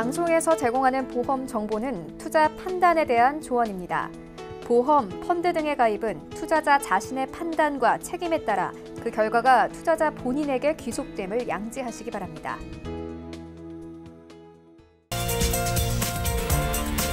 방송에서 제공하는 보험 정보는 투자 판단에 대한 조언입니다. 보험, 펀드 등의 가입은 투자자 자신의 판단과 책임에 따라 그 결과가 투자자 본인에게 귀속됨을 양지하시기 바랍니다.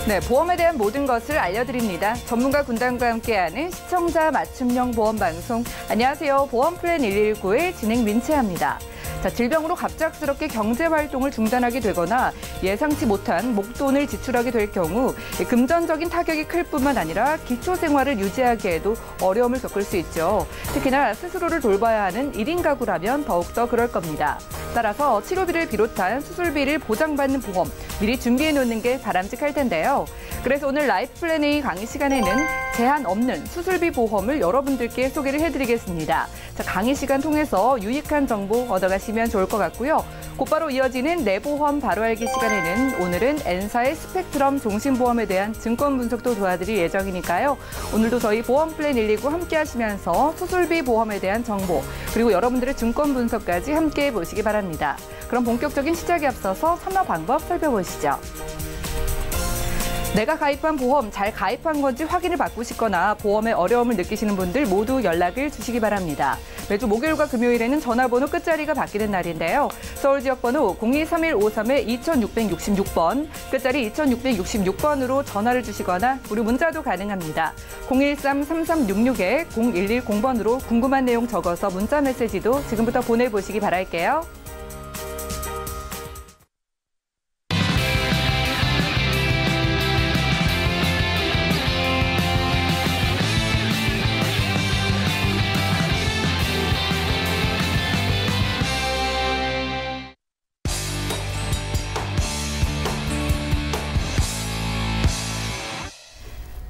네, 보험에 대한 모든 것을 알려드립니다. 전문가 군단과 함께하는 시청자 맞춤형 보험 방송. 안녕하세요. 보험플랜 119의 진행 민채합니다. 자, 질병으로 갑작스럽게 경제활동을 중단하게 되거나 예상치 못한 목돈을 지출하게 될 경우 금전적인 타격이 클 뿐만 아니라 기초생활을 유지하기에도 어려움을 겪을 수 있죠. 특히나 스스로를 돌봐야 하는 1인 가구라면 더욱더 그럴 겁니다. 따라서 치료비를 비롯한 수술비를 보장받는 보험 미리 준비해놓는 게 바람직할 텐데요. 그래서 오늘 라이프 플랜 A 강의 시간에는 제한 없는 수술비 보험을 여러분들께 소개를 해드리겠습니다. 자, 강의 시간 통해서 유익한 정보 얻어가시면 좋을 것 같고요. 곧바로 이어지는 내 보험 바로 알기 시간에는 오늘은 N사의 스펙트럼 종신보험에 대한 증권 분석도 도와드릴 예정이니까요. 오늘도 저희 보험플랜 119 함께 하시면서 수술비 보험에 대한 정보 그리고 여러분들의 증권 분석까지 함께 보시기 바랍니다. 그럼 본격적인 시작에 앞서서 참여 방법 살펴보시죠. 내가 가입한 보험 잘 가입한 건지 확인을 받고 싶거나 보험에 어려움을 느끼시는 분들 모두 연락을 주시기 바랍니다. 매주 목요일과 금요일에는 전화번호 끝자리가 바뀌는 날인데요. 서울 지역번호 0231-53-2666번, 끝자리 2666번으로 전화를 주시거나 무료 문자도 가능합니다. 013-3366-0110번으로 궁금한 내용 적어서 문자 메시지도 지금부터 보내보시기 바랄게요.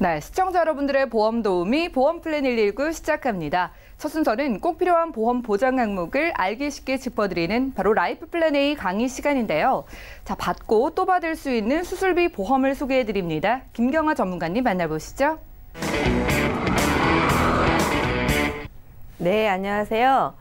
네, 시청자 여러분들의 보험 도우미 보험플랜 119 시작합니다. 첫 순서는 꼭 필요한 보험 보장 항목을 알기 쉽게 짚어드리는 바로 라이프 플랜 A 강의 시간인데요. 자, 받고 또 받을 수 있는 수술비 보험을 소개해드립니다. 김경아 전문가님 만나보시죠. 네, 안녕하세요.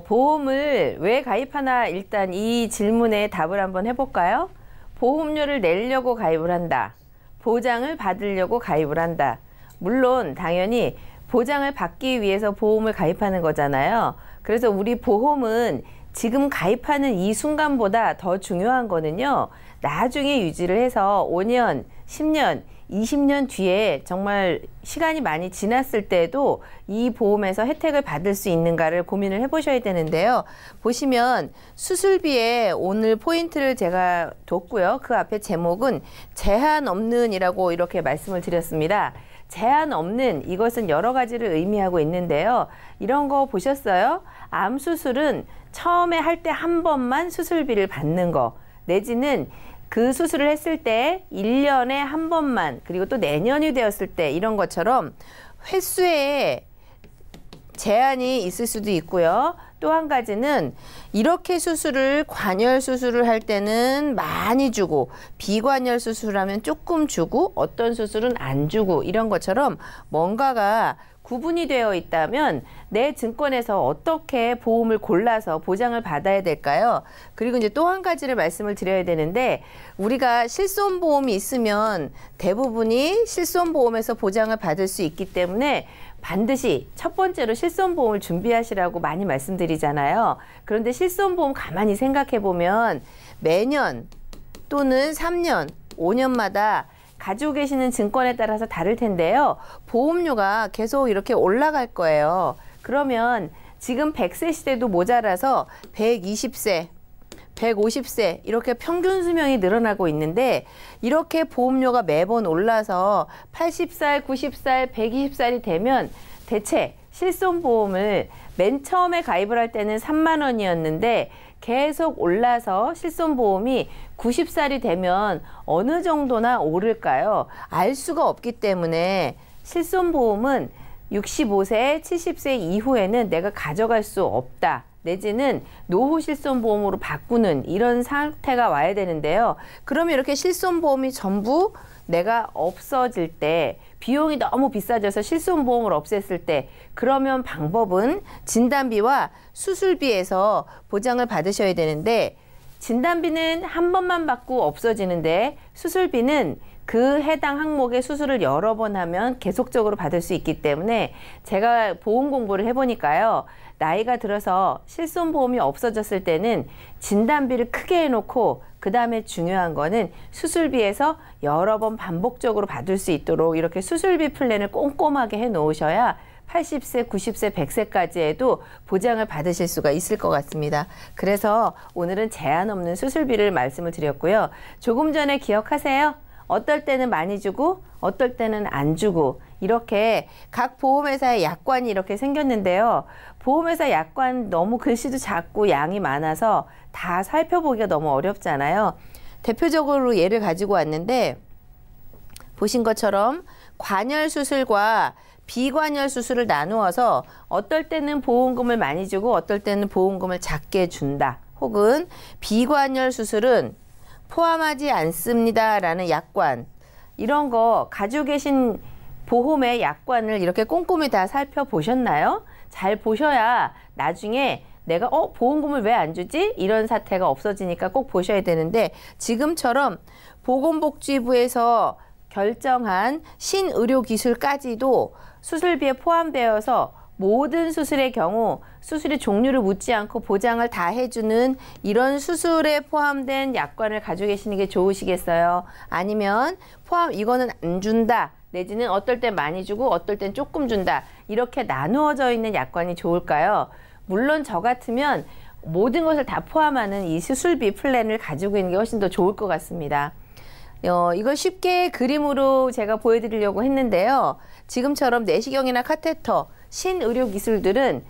보험을 왜 가입하나 일단 이 질문에 답을 한번 해볼까요? 보험료를 내려고 가입을 한다. 보장을 받으려고 가입을 한다. 물론 당연히 보장을 받기 위해서 보험을 가입하는 거잖아요. 그래서 우리 보험은 지금 가입하는 이 순간보다 더 중요한 거는요. 나중에 유지를 해서 5년, 10년, 20년 뒤에 정말 시간이 많이 지났을 때도 이 보험에서 혜택을 받을 수 있는가를 고민을 해보셔야 되는데요. 보시면 수술비에 오늘 포인트를 제가 뒀고요. 그 앞에 제목은 제한 없는 이라고 이렇게 말씀을 드렸습니다. 제한 없는 이것은 여러 가지를 의미하고 있는데요. 이런 거 보셨어요? 암 수술은 처음에 할 때 한 번만 수술비를 받는 거 내지는 그 수술을 했을 때 1년에 한 번만 그리고 또 내년이 되었을 때 이런 것처럼 횟수에 제한이 있을 수도 있고요. 또 한 가지는 이렇게 수술을 관열 수술을 할 때는 많이 주고 비관열 수술하면 조금 주고 어떤 수술은 안 주고 이런 것처럼 뭔가가 구분이 되어 있다면 내 증권에서 어떻게 보험을 골라서 보장을 받아야 될까요? 그리고 이제 또 한 가지를 말씀을 드려야 되는데 우리가 실손보험이 있으면 대부분이 실손보험에서 보장을 받을 수 있기 때문에 반드시 첫 번째로 실손보험을 준비하시라고 많이 말씀드리잖아요. 그런데 실손보험 가만히 생각해 보면 매년 또는 3년, 5년마다 가지고 계시는 증권에 따라서 다를 텐데요. 보험료가 계속 이렇게 올라갈 거예요. 그러면 지금 100세 시대도 모자라서 120세, 150세 이렇게 평균 수명이 늘어나고 있는데 이렇게 보험료가 매번 올라서 80살, 90살, 120살이 되면 대체 실손보험을 맨 처음에 가입을 할 때는 3만 원이었는데 계속 올라서 실손보험이 90살이 되면 어느 정도나 오를까요? 알 수가 없기 때문에 실손보험은 65세, 70세 이후에는 내가 가져갈 수 없다. 내지는 노후 실손보험으로 바꾸는 이런 상태가 와야 되는데요. 그러면 이렇게 실손보험이 전부 내가 없어질 때 비용이 너무 비싸져서 실손보험을 없앴을 때 그러면 방법은 진단비와 수술비에서 보장을 받으셔야 되는데 진단비는 한 번만 받고 없어지는데 수술비는 그 해당 항목의 수술을 여러 번 하면 계속적으로 받을 수 있기 때문에 제가 보험 공부를 해보니까요. 나이가 들어서 실손보험이 없어졌을 때는 진단비를 크게 해놓고 그 다음에 중요한 거는 수술비에서 여러 번 반복적으로 받을 수 있도록 이렇게 수술비 플랜을 꼼꼼하게 해놓으셔야 80세, 90세, 100세까지 해도 보장을 받으실 수가 있을 것 같습니다. 그래서 오늘은 제한 없는 수술비를 말씀을 드렸고요. 조금 전에 기억하세요. 어떨 때는 많이 주고 어떨 때는 안 주고 이렇게 각 보험회사의 약관이 이렇게 생겼는데요. 보험회사 약관 너무 글씨도 작고 양이 많아서 다 살펴보기가 너무 어렵잖아요. 대표적으로 예를 가지고 왔는데 보신 것처럼 관열 수술과 비관열 수술을 나누어서 어떨 때는 보험금을 많이 주고 어떨 때는 보험금을 작게 준다. 혹은 비관열 수술은 포함하지 않습니다라는 약관, 이런 거 가지고 계신 보험의 약관을 이렇게 꼼꼼히 다 살펴보셨나요? 잘 보셔야 나중에 내가 보험금을 왜 안 주지? 이런 사태가 없어지니까 꼭 보셔야 되는데 지금처럼 보건복지부에서 결정한 신의료기술까지도 수술비에 포함되어서 모든 수술의 경우 수술의 종류를 묻지 않고 보장을 다 해주는 이런 수술에 포함된 약관을 가지고 계시는 게 좋으시겠어요? 아니면 이거는 안 준다 내지는 어떨 땐 많이 주고 어떨 땐 조금 준다 이렇게 나누어져 있는 약관이 좋을까요? 물론 저 같으면 모든 것을 다 포함하는 이 수술비 플랜을 가지고 있는 게 훨씬 더 좋을 것 같습니다. 이걸 쉽게 그림으로 제가 보여드리려고 했는데요. 지금처럼 내시경이나 카테터, 신의료 기술들은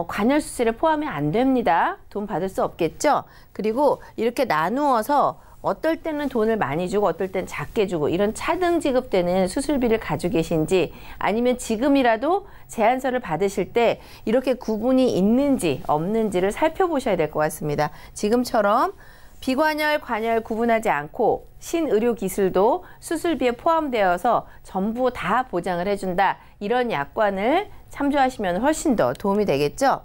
관열 수술에 포함이 안 됩니다. 돈 받을 수 없겠죠? 그리고 이렇게 나누어서 어떨 때는 돈을 많이 주고 어떨 때는 작게 주고 이런 차등 지급되는 수술비를 가지고 계신지 아니면 지금이라도 제안서를 받으실 때 이렇게 구분이 있는지 없는지를 살펴보셔야 될 것 같습니다. 지금처럼 비관열, 관열 구분하지 않고 신의료 기술도 수술비에 포함되어서 전부 다 보장을 해준다. 이런 약관을 참조하시면 훨씬 더 도움이 되겠죠?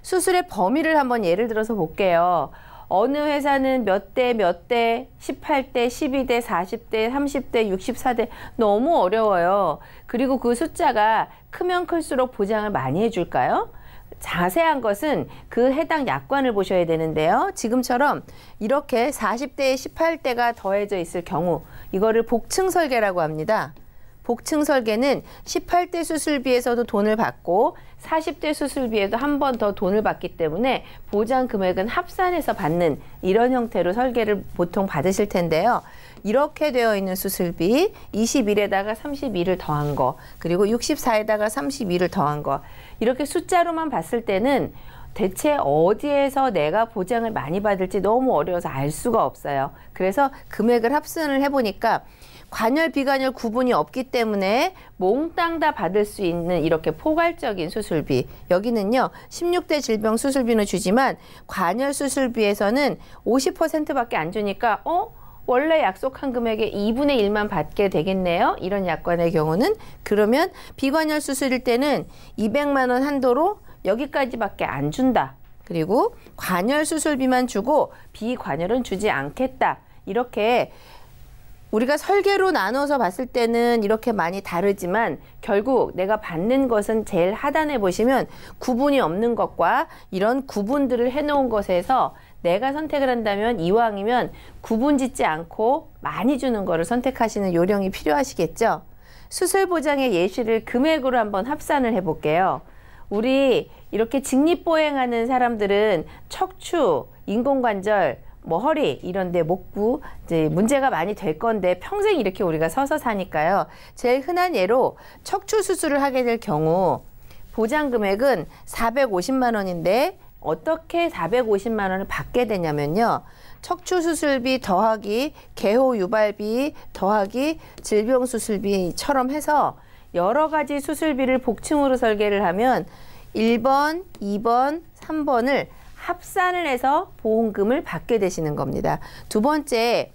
수술의 범위를 한번 예를 들어서 볼게요. 어느 회사는 몇 대, 18대, 12대, 40대, 30대, 64대 너무 어려워요. 그리고 그 숫자가 크면 클수록 보장을 많이 해줄까요? 자세한 것은 그 해당 약관을 보셔야 되는데요. 지금처럼 이렇게 40대에 18대가 더해져 있을 경우 이거를 복층 설계라고 합니다. 복층 설계는 18대 수술비에서도 돈을 받고 40대 수술비에도 한 번 더 돈을 받기 때문에 보장 금액은 합산해서 받는 이런 형태로 설계를 보통 받으실 텐데요. 이렇게 되어 있는 수술비 21에다가 32를 더한 거 그리고 64에다가 32를 더한 거 이렇게 숫자로만 봤을 때는 대체 어디에서 내가 보장을 많이 받을지 너무 어려워서 알 수가 없어요. 그래서 금액을 합산을 해보니까 관열, 비관열 구분이 없기 때문에 몽땅 다 받을 수 있는 이렇게 포괄적인 수술비. 여기는요, 16대 질병 수술비는 주지만 관열 수술비에서는 50%밖에 안 주니까 원래 약속한 금액의 2분의 1만 받게 되겠네요. 이런 약관의 경우는. 그러면 비관열 수술일 때는 200만 원 한도로 여기까지밖에 안 준다. 그리고 관열 수술비만 주고 비관열은 주지 않겠다. 이렇게 우리가 설계로 나눠서 봤을 때는 이렇게 많이 다르지만 결국 내가 받는 것은 제일 하단에 보시면 구분이 없는 것과 이런 구분들을 해놓은 것에서 내가 선택을 한다면 이왕이면 구분 짓지 않고 많이 주는 거를 선택하시는 요령이 필요하시겠죠. 수술 보장의 예시를 금액으로 한번 합산을 해볼게요. 우리 이렇게 직립보행하는 사람들은 척추, 인공관절, 허리 이런데 목구 이제 문제가 많이 될 건데 평생 이렇게 우리가 서서 사니까요. 제일 흔한 예로 척추 수술을 하게 될 경우 보장 금액은 450만 원인데 어떻게 450만 원을 받게 되냐면요. 척추 수술비 더하기 개호 유발비 더하기 질병 수술비처럼 해서 여러 가지 수술비를 복층으로 설계를 하면 1번, 2번, 3번을 합산을 해서 보험금을 받게 되시는 겁니다. 두 번째,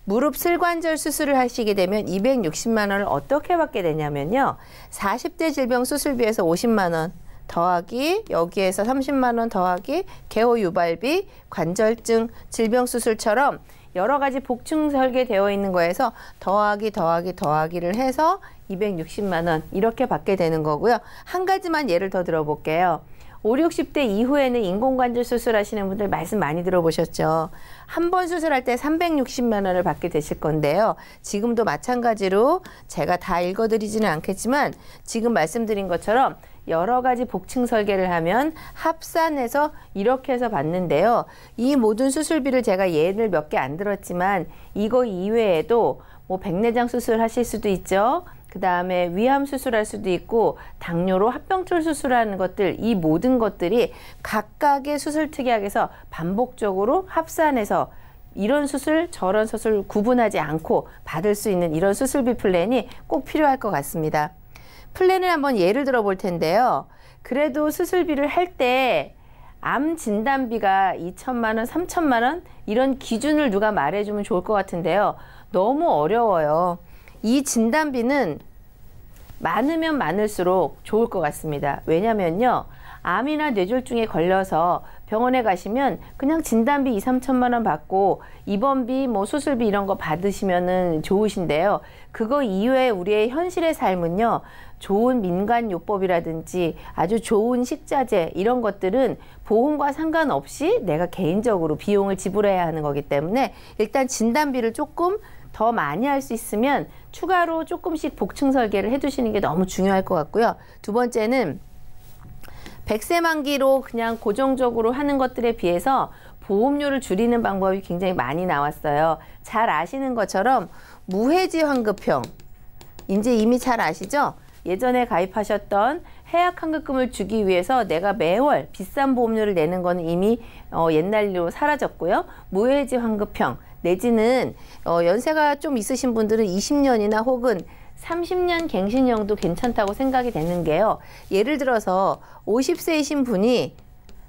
무릎 슬관절 수술을 하시게 되면 260만 원을 어떻게 받게 되냐면요. 40대 질병 수술비에서 50만 원, 더하기 여기에서 30만 원 더하기 개호 유발비, 관절증, 질병 수술처럼 여러 가지 복층 설계되어 있는 거에서 더하기를 해서 260만 원 이렇게 받게 되는 거고요. 한 가지만 예를 더 들어볼게요. 5, 60대 이후에는 인공관절 수술하시는 분들 말씀 많이 들어보셨죠. 한 번 수술할 때 360만 원을 받게 되실 건데요. 지금도 마찬가지로 제가 다 읽어드리지는 않겠지만 지금 말씀드린 것처럼 여러 가지 복층 설계를 하면 합산해서 이렇게 해서 받는데요. 이 모든 수술비를 제가 예를 몇 개 안 들었지만 이거 이외에도 뭐 백내장 수술하실 수도 있죠. 그 다음에 위암 수술할 수도 있고 당뇨로 합병증 수술하는 것들, 이 모든 것들이 각각의 수술 특약에서 반복적으로 합산해서 이런 수술 저런 수술 구분하지 않고 받을 수 있는 이런 수술비 플랜이 꼭 필요할 것 같습니다. 플랜을 한번 예를 들어 볼 텐데요. 그래도 수술비를 할 때 암 진단비가 2천만 원, 3천만 원 이런 기준을 누가 말해주면 좋을 것 같은데요. 너무 어려워요. 이 진단비는 많으면 많을수록 좋을 것 같습니다. 왜냐면요. 암이나 뇌졸중에 걸려서 병원에 가시면 그냥 진단비 2, 3천만 원 받고 입원비, 뭐 수술비 이런 거 받으시면은 좋으신데요. 그거 이외에 우리의 현실의 삶은요. 좋은 민간요법이라든지 아주 좋은 식자재 이런 것들은 보험과 상관없이 내가 개인적으로 비용을 지불해야 하는 거기 때문에 일단 진단비를 조금 더 많이 할 수 있으면 추가로 조금씩 복층 설계를 해두시는 게 너무 중요할 것 같고요. 두 번째는 100세 만기로 그냥 고정적으로 하는 것들에 비해서 보험료를 줄이는 방법이 굉장히 많이 나왔어요. 잘 아시는 것처럼 무해지 환급형, 이제 이미 잘 아시죠? 예전에 가입하셨던 해약 환급금을 주기 위해서 내가 매월 비싼 보험료를 내는 거는 이미 옛날로 사라졌고요. 무해지 환급형 내지는 연세가 좀 있으신 분들은 20년이나 혹은 30년 갱신형도 괜찮다고 생각이 되는 게요. 예를 들어서 50세이신 분이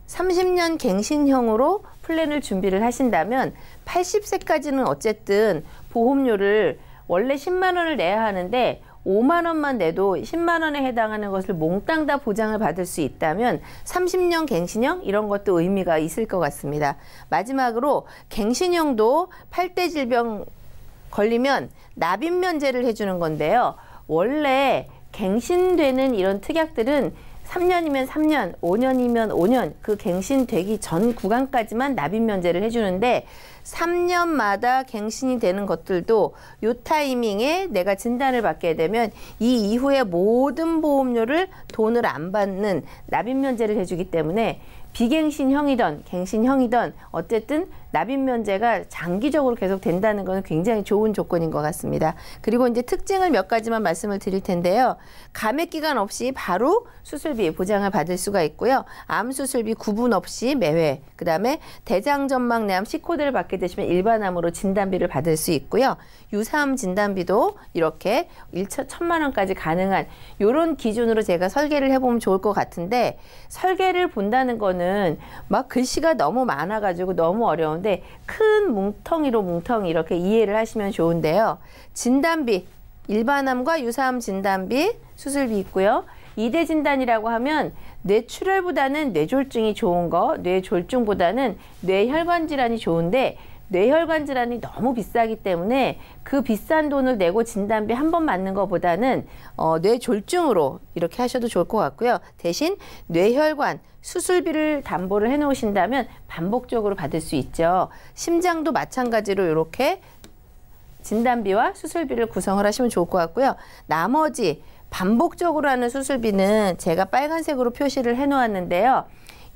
30년 갱신형으로 플랜을 준비를 하신다면 80세까지는 어쨌든 보험료를 원래 10만 원을 내야 하는데 5만 원만 내도 10만 원에 해당하는 것을 몽땅 다 보장을 받을 수 있다면 30년 갱신형 이런 것도 의미가 있을 것 같습니다. 마지막으로 갱신형도 8대 질병 걸리면 납입 면제를 해주는 건데요. 원래 갱신되는 이런 특약들은 3년이면 3년, 5년이면 5년 그 갱신되기 전 구간까지만 납입 면제를 해주는데 3년마다 갱신이 되는 것들도 요 타이밍에 내가 진단을 받게 되면 이 이후에 모든 보험료를 돈을 안 받는 납입 면제를 해주기 때문에 비갱신형이든 갱신형이든 어쨌든 납입 면제가 장기적으로 계속 된다는 것은 굉장히 좋은 조건인 것 같습니다. 그리고 이제 특징을 몇 가지만 말씀을 드릴 텐데요. 감액 기간 없이 바로 수술비 보장을 받을 수가 있고요. 암 수술비 구분 없이 매회, 그 다음에 대장전막내암 C코드를 받게 되시면 일반암으로 진단비를 받을 수 있고요. 유사암 진단비도 이렇게 1천만 원까지 가능한 이런 기준으로 제가 설계를 해보면 좋을 것 같은데 설계를 본다는 거는 막 글씨가 너무 많아가지고 너무 어려운데 큰 뭉텅이로 이렇게 이해를 하시면 좋은데요. 진단비, 일반암과 유사암 진단비, 수술비 있고요. 2대 진단이라고 하면 뇌출혈보다는 뇌졸중이 좋은 거, 뇌졸중보다는 뇌혈관 질환이 좋은데 뇌혈관 질환이 너무 비싸기 때문에 그 비싼 돈을 내고 진단비 한 번 맞는 것보다는 뇌졸중으로 이렇게 하셔도 좋을 것 같고요. 대신 뇌혈관 수술비를 담보를 해 놓으신다면 반복적으로 받을 수 있죠. 심장도 마찬가지로 이렇게 진단비와 수술비를 구성을 하시면 좋을 것 같고요. 나머지 반복적으로 하는 수술비는 제가 빨간색으로 표시를 해 놓았는데요.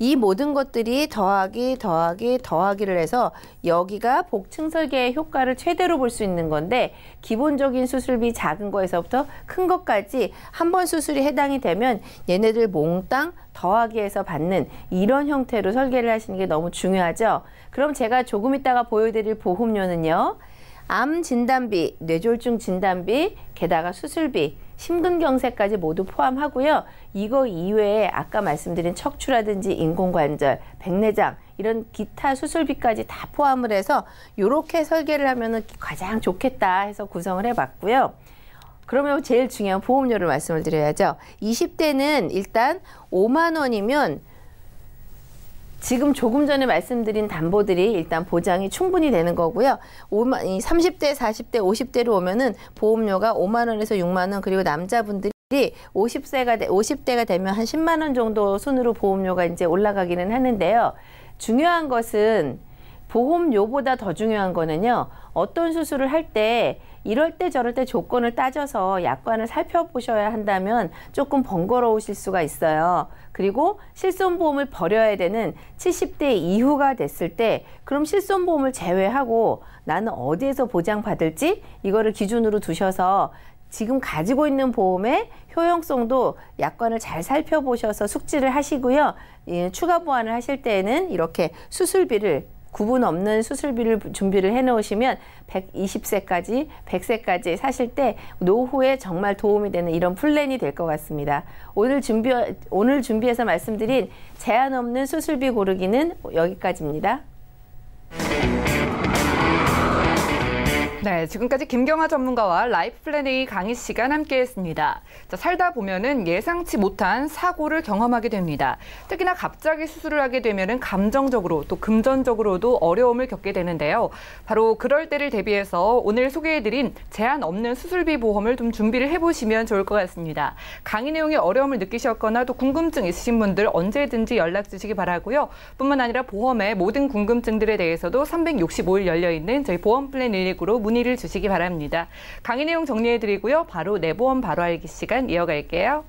이 모든 것들이 더하기를 해서 여기가 복층 설계의 효과를 최대로 볼 수 있는 건데 기본적인 수술비 작은 거에서부터 큰 것까지 한 번 수술이 해당이 되면 얘네들 몽땅 더하기해서 받는 이런 형태로 설계를 하시는 게 너무 중요하죠. 그럼 제가 조금 이따가 보여드릴 보험료는요. 암 진단비, 뇌졸중 진단비, 게다가 수술비, 심근경색까지 모두 포함하고요. 이거 이외에 아까 말씀드린 척추라든지 인공관절, 백내장 이런 기타 수술비까지 다 포함을 해서 이렇게 설계를 하면 가장 좋겠다 해서 구성을 해봤고요. 그러면 제일 중요한 보험료를 말씀을 드려야죠. 20대는 일단 5만 원이면 지금 조금 전에 말씀드린 담보들이 일단 보장이 충분히 되는 거고요. 30대, 40대, 50대로 오면은 보험료가 5만 원에서 6만 원, 그리고 남자분들이 50대가 되면 한 10만 원 정도 순으로 보험료가 이제 올라가기는 하는데요. 중요한 것은 보험료보다 더 중요한 거는요. 어떤 수술을 할 때 이럴 때 저럴 때 조건을 따져서 약관을 살펴보셔야 한다면 조금 번거로우실 수가 있어요. 그리고 실손보험을 버려야 되는 70대 이후가 됐을 때 그럼 실손보험을 제외하고 나는 어디에서 보장받을지 이거를 기준으로 두셔서 지금 가지고 있는 보험의 효용성도 약관을 잘 살펴보셔서 숙지를 하시고요. 추가 보완을 하실 때에는 이렇게 수술비를 구분 없는 수술비를 준비를 해 놓으시면 120세까지 100세까지 사실 때 노후에 정말 도움이 되는 이런 플랜이 될 것 같습니다. 오늘 준비해서 말씀드린 제한 없는 수술비 고르기는 여기까지입니다. 네, 지금까지 김경아 전문가와 라이프 플랜 A 강의 시간 함께했습니다. 자, 살다 보면은 예상치 못한 사고를 경험하게 됩니다. 특히나 갑자기 수술을 하게 되면은 감정적으로 또 금전적으로도 어려움을 겪게 되는데요. 바로 그럴 때를 대비해서 오늘 소개해드린 제한 없는 수술비 보험을 좀 준비를 해보시면 좋을 것 같습니다. 강의 내용에 어려움을 느끼셨거나 또 궁금증 있으신 분들 언제든지 연락 주시기 바라고요. 뿐만 아니라 보험의 모든 궁금증들에 대해서도 365일 열려있는 저희 보험 플랜 119로 문의를 주시기 바랍니다. 강의 내용 정리해드리고요. 바로 내 보험 바로 알기 시간 이어갈게요.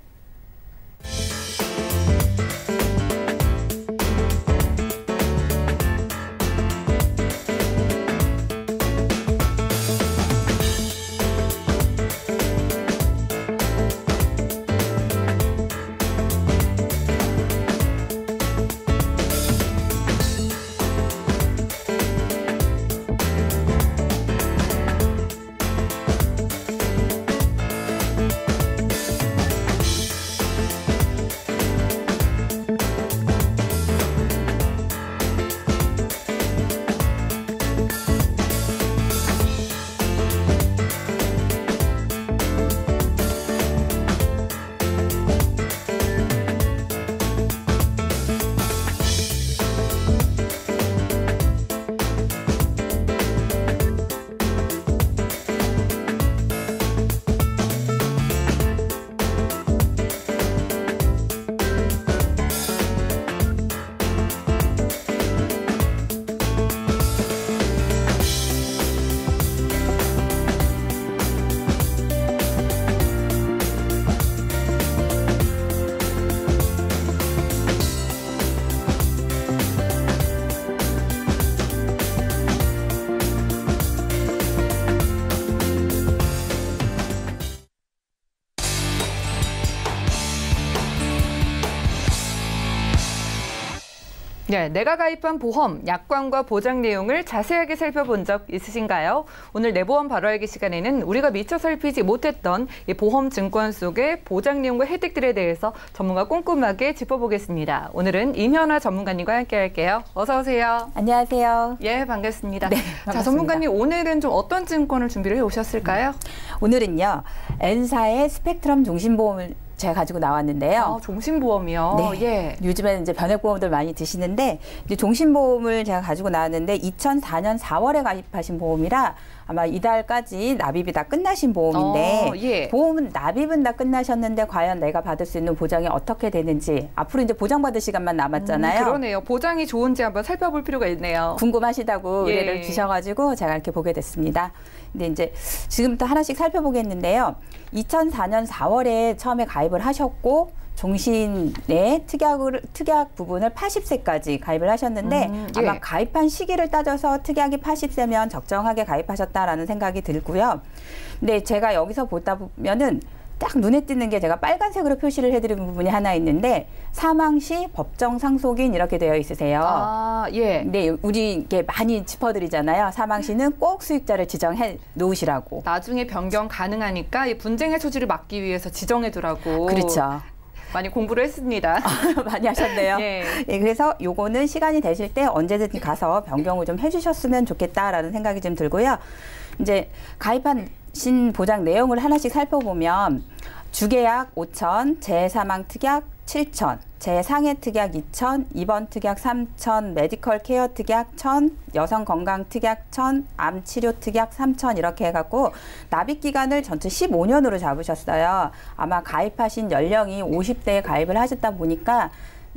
네, 내가 가입한 보험, 약관과 보장 내용을 자세하게 살펴본 적 있으신가요? 오늘 내 보험 바로 알기 시간에는 우리가 미처 살피지 못했던 이 보험 증권 속의 보장 내용과 혜택들에 대해서 전문가 꼼꼼하게 짚어보겠습니다. 오늘은 임현아 전문가님과 함께 할게요. 어서 오세요. 안녕하세요. 예, 반갑습니다. 네, 반갑습니다. 자, 전문가님 오늘은 좀 어떤 증권을 준비를 해 오셨을까요? 오늘은요, N사의 스펙트럼 종신보험을 제가 가지고 나왔는데요. 아, 종신보험이요? 네. 예. 요즘에는 이제 변액보험들 많이 드시는데, 이제 종신보험을 제가 가지고 나왔는데, 2004년 4월에 가입하신 보험이라 아마 이달까지 납입이 다 끝나신 보험인데, 예. 보험은 납입은 다 끝나셨는데, 과연 내가 받을 수 있는 보장이 어떻게 되는지, 앞으로 이제 보장받을 시간만 남았잖아요. 그러네요. 보장이 좋은지 한번 살펴볼 필요가 있네요. 궁금하시다고 예. 의뢰를 주셔가지고 제가 이렇게 보게 됐습니다. 근데 이제 지금부터 하나씩 살펴보겠는데요. 2004년 4월에 처음에 가입을 하셨고 종신의 특약 부분을 80세까지 가입을 하셨는데 예. 아마 가입한 시기를 따져서 특약이 80세면 적정하게 가입하셨다라는 생각이 들고요. 근데 제가 여기서 보다 보면은 딱 눈에 띄는 게 제가 빨간색으로 표시를 해드린 부분이 하나 있는데 사망 시 법정 상속인 이렇게 되어 있으세요. 아, 예. 네, 우리 이게 많이 짚어드리잖아요. 사망 시는 꼭 수익자를 지정해 놓으시라고. 나중에 변경 가능하니까 이 분쟁의 소지를 막기 위해서 지정해두라고. 그렇죠. 많이 공부를 했습니다. 많이 하셨네요. 예. 네, 그래서 요거는 시간이 되실 때 언제든지 가서 변경을 좀 해주셨으면 좋겠다라는 생각이 좀 들고요. 이제 가입한 받으신 보장 내용을 하나씩 살펴보면 주계약 5천, 재사망 특약 7천, 재상해 특약 2천, 입원 특약 3천, 메디컬 케어 특약 1천, 여성 건강 특약 1천, 암 치료 특약 3천 이렇게 해갖고 납입 기간을 전체 15년으로 잡으셨어요. 아마 가입하신 연령이 50대에 가입을 하셨다 보니까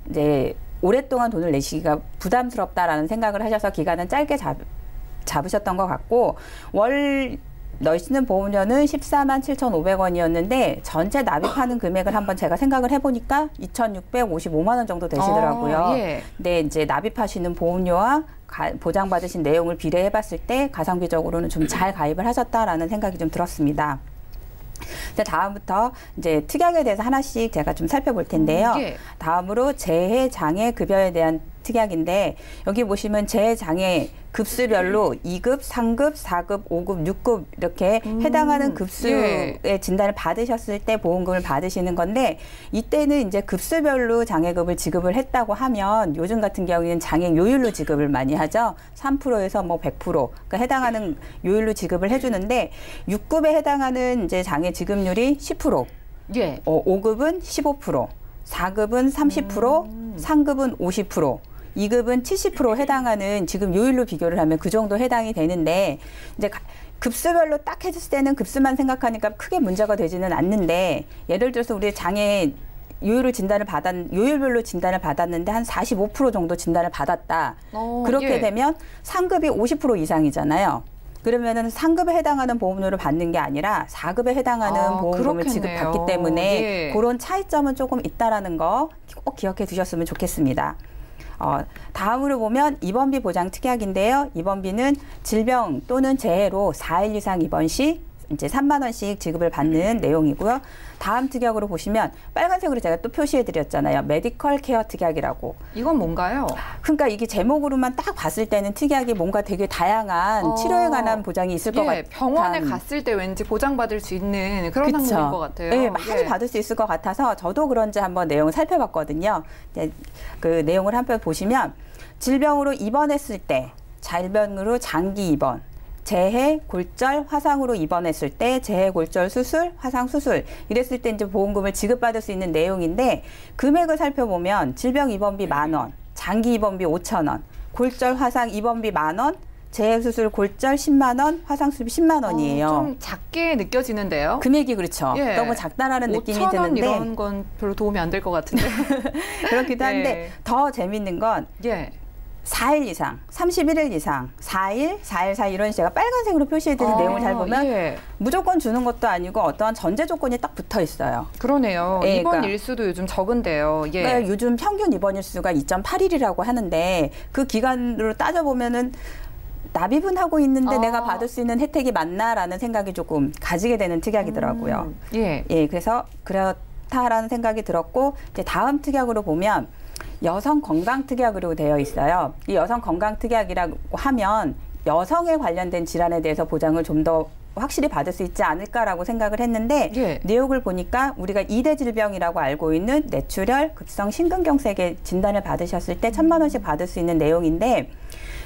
이제 오랫동안 돈을 내시기가 부담스럽다라는 생각을 하셔서 기간은 짧게 잡으셨던 것 같고 월 넣으시는 보험료는 14만 7,500원이었는데 전체 납입하는 금액을 한번 제가 생각을 해보니까 2,655만 원 정도 되시더라고요. 예. 근데 이제 납입하시는 보험료와 보장받으신 내용을 비례해봤을 때 가성비적으로는 좀 잘 가입을 하셨다라는 생각이 좀 들었습니다. 이제 다음부터 이제 특약에 대해서 하나씩 제가 좀 살펴볼 텐데요. 예. 다음으로 재해 장애 급여에 대한 특약인데 여기 보시면 재해 장애 급수별로 2급, 3급, 4급, 5급, 6급 이렇게 해당하는 급수의 예. 진단을 받으셨을 때 보험금을 받으시는 건데 이때는 이제 급수별로 장애급을 지급을 했다고 하면 요즘 같은 경우에는 장애 요율로 지급을 많이 하죠. 3%에서 뭐 100% 그러니까 해당하는 요율로 지급을 해주는데 6급에 해당하는 이제 장애 지급률이 10%, 예. 5급은 15%, 4급은 30%, 3급은 50%. 2급은 70% 해당하는 지금 요율로 비교를 하면 그 정도 해당이 되는데 이제 급수별로 딱 해줬을 때는 급수만 생각하니까 크게 문제가 되지는 않는데 예를 들어서 우리 장애 요율별로 진단을 받았는데 한 45% 정도 진단을 받았다. 그렇게 예. 되면 상급이 50% 이상이잖아요. 그러면은 상급에 해당하는 보험료를 받는 게 아니라 4급에 해당하는 보험금을 그렇겠네요. 지급받기 때문에 예. 그런 차이점은 조금 있다라는 거 꼭 기억해 두셨으면 좋겠습니다. 다음으로 보면 입원비 보장 특약인데요. 입원비는 질병 또는 재해로 4일 이상 입원 시 이제 3만 원씩 지급을 받는 내용이고요. 다음 특약으로 보시면 빨간색으로 제가 또 표시해 드렸잖아요. 메디컬 케어 특약이라고. 이건 뭔가요? 그러니까 이게 제목으로만 딱 봤을 때는 특약이 뭔가 되게 다양한 치료에 관한 보장이 있을 것 같아요. 병원에 갔을 때 왠지 보장받을 수 있는 그런 항목인 것 같아요. 네, 많이 받을 수 있을 것 같아서 저도 그런지 한번 내용을 살펴봤거든요. 그 내용을 한번 보시면 질병으로 입원했을 때, 질병으로 장기 입원, 재해, 골절, 화상으로 입원했을 때 재해, 골절, 수술, 화상, 수술 이랬을 때 이제 보험금을 지급받을 수 있는 내용인데 금액을 살펴보면 질병 입원비 10,000원, 장기 입원비 5,000원, 골절, 화상 입원비 10,000원, 재해, 수술, 골절 10만 원, 화상, 수술비 10만 원이에요. 좀 작게 느껴지는데요. 금액이 그렇죠. 예. 너무 작다라는 느낌이 5,000원 드는데 이런 건 별로 도움이 안 될 것 같은데. 그렇기도 한데 예. 더 재밌는 건 예. 4일 이상, 31일 이상, 4일, 4일 사이 이런 제가 빨간색으로 표시해드린 내용을 잘 보면 예. 무조건 주는 것도 아니고 어떠한 전제 조건이 딱 붙어 있어요. 그러네요. 예, 입원 그러니까. 일수도 요즘 적은데요. 예. 그러니까 요즘 평균 입원 일수가 2.8일이라고 하는데 그 기간으로 따져보면은 납입은 하고 있는데 내가 받을 수 있는 혜택이 맞나라는 생각이 조금 가지게 되는 특약이더라고요. 예. 예, 그래서 그렇다라는 생각이 들었고 이제 다음 특약으로 보면 여성 건강 특약으로 되어 있어요. 이 여성 건강 특약이라고 하면 여성에 관련된 질환에 대해서 보장을 좀 더 확실히 받을 수 있지 않을까라고 생각을 했는데 예. 내용을 보니까 우리가 2대 질병이라고 알고 있는 뇌출혈, 급성 심근경색의 진단을 받으셨을 때 1,000만 원씩 받을 수 있는 내용인데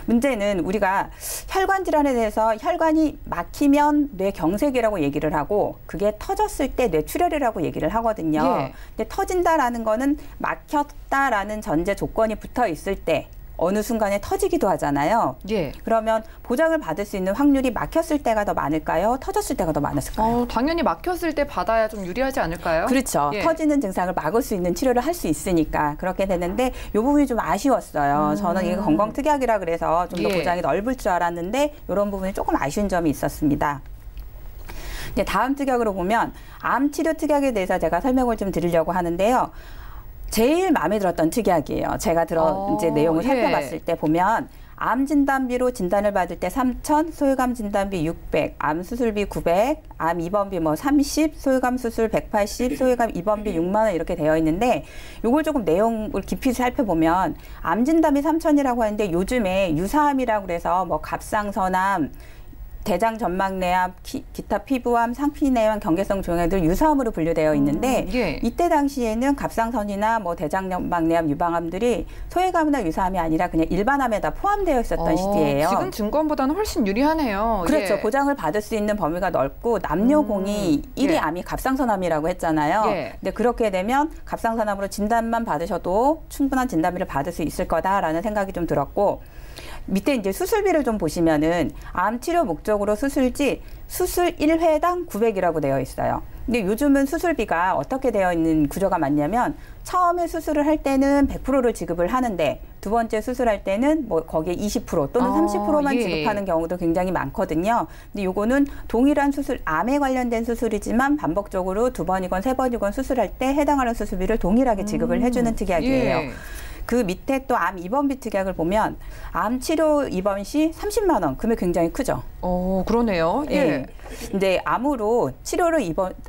문제는 우리가 혈관 질환에 대해서 혈관이 막히면 뇌경색이라고 얘기를 하고 그게 터졌을 때 뇌출혈이라고 얘기를 하거든요. 예. 근데 터진다라는 거는 막혔다라는 전제 조건이 붙어 있을 때 어느 순간에 터지기도 하잖아요. 예. 그러면 보장을 받을 수 있는 확률이 막혔을 때가 더 많을까요? 터졌을 때가 더 많았을까요? 당연히 막혔을 때 받아야 좀 유리하지 않을까요? 그렇죠. 예. 터지는 증상을 막을 수 있는 치료를 할 수 있으니까 그렇게 되는데 이 부분이 좀 아쉬웠어요. 저는 이게 건강특약이라 그래서 좀 더 예. 보장이 넓을 줄 알았는데 이런 부분이 조금 아쉬운 점이 있었습니다. 이제 다음 특약으로 보면 암치료 특약에 대해서 제가 설명을 좀 드리려고 하는데요. 제일 마음에 들었던 특약이에요. 제가 이제 내용을 예. 살펴봤을 때 보면 암 진단비로 진단을 받을 때 3,000, 소외감 진단비 600, 암 수술비 900, 암 입원비 30, 소외감 수술 180, 소외감 입원비 6만 원 이렇게 되어 있는데 요걸 조금 내용을 깊이 살펴보면 암 진단비 3,000이라고 하는데 요즘에 유사암이라고 그래서 갑상선암 대장 전막내암, 기타 피부암, 상피내암, 경계성 종양들 유사암으로 분류되어 있는데 예. 이때 당시에는 갑상선이나 뭐 대장 전막내암, 유방암들이 소외감이나 유사암이 아니라 그냥 일반암에 다 포함되어 있었던 시기예요. 지금 증권보다는 훨씬 유리하네요. 그렇죠. 예. 보장을 받을 수 있는 범위가 넓고 남녀공이 1위 예. 암이 갑상선암이라고 했잖아요. 예. 근데 그렇게 되면 갑상선암으로 진단만 받으셔도 충분한 진단비를 받을 수 있을 거다라는 생각이 좀 들었고 밑에 이제 수술비를 좀 보시면은 암 치료 목적으로 수술지 수술 1회당 900이라고 되어 있어요. 근데 요즘은 수술비가 어떻게 되어 있는 구조가 맞냐면 처음에 수술을 할 때는 100%를 지급을 하는데 두 번째 수술할 때는 뭐 거기에 20% 또는 30%만 예. 지급하는 경우도 굉장히 많거든요. 근데 요거는 동일한 수술, 암에 관련된 수술이지만 반복적으로 2번이건 3번이건 수술할 때 해당하는 수술비를 동일하게 지급을 해주는 특약이에요. 예. 그 밑에 또 암 입원비 특약을 보면 암 치료 입원 시 30만 원 금액 굉장히 크죠. 그러네요. 예. 예. 근데 암으로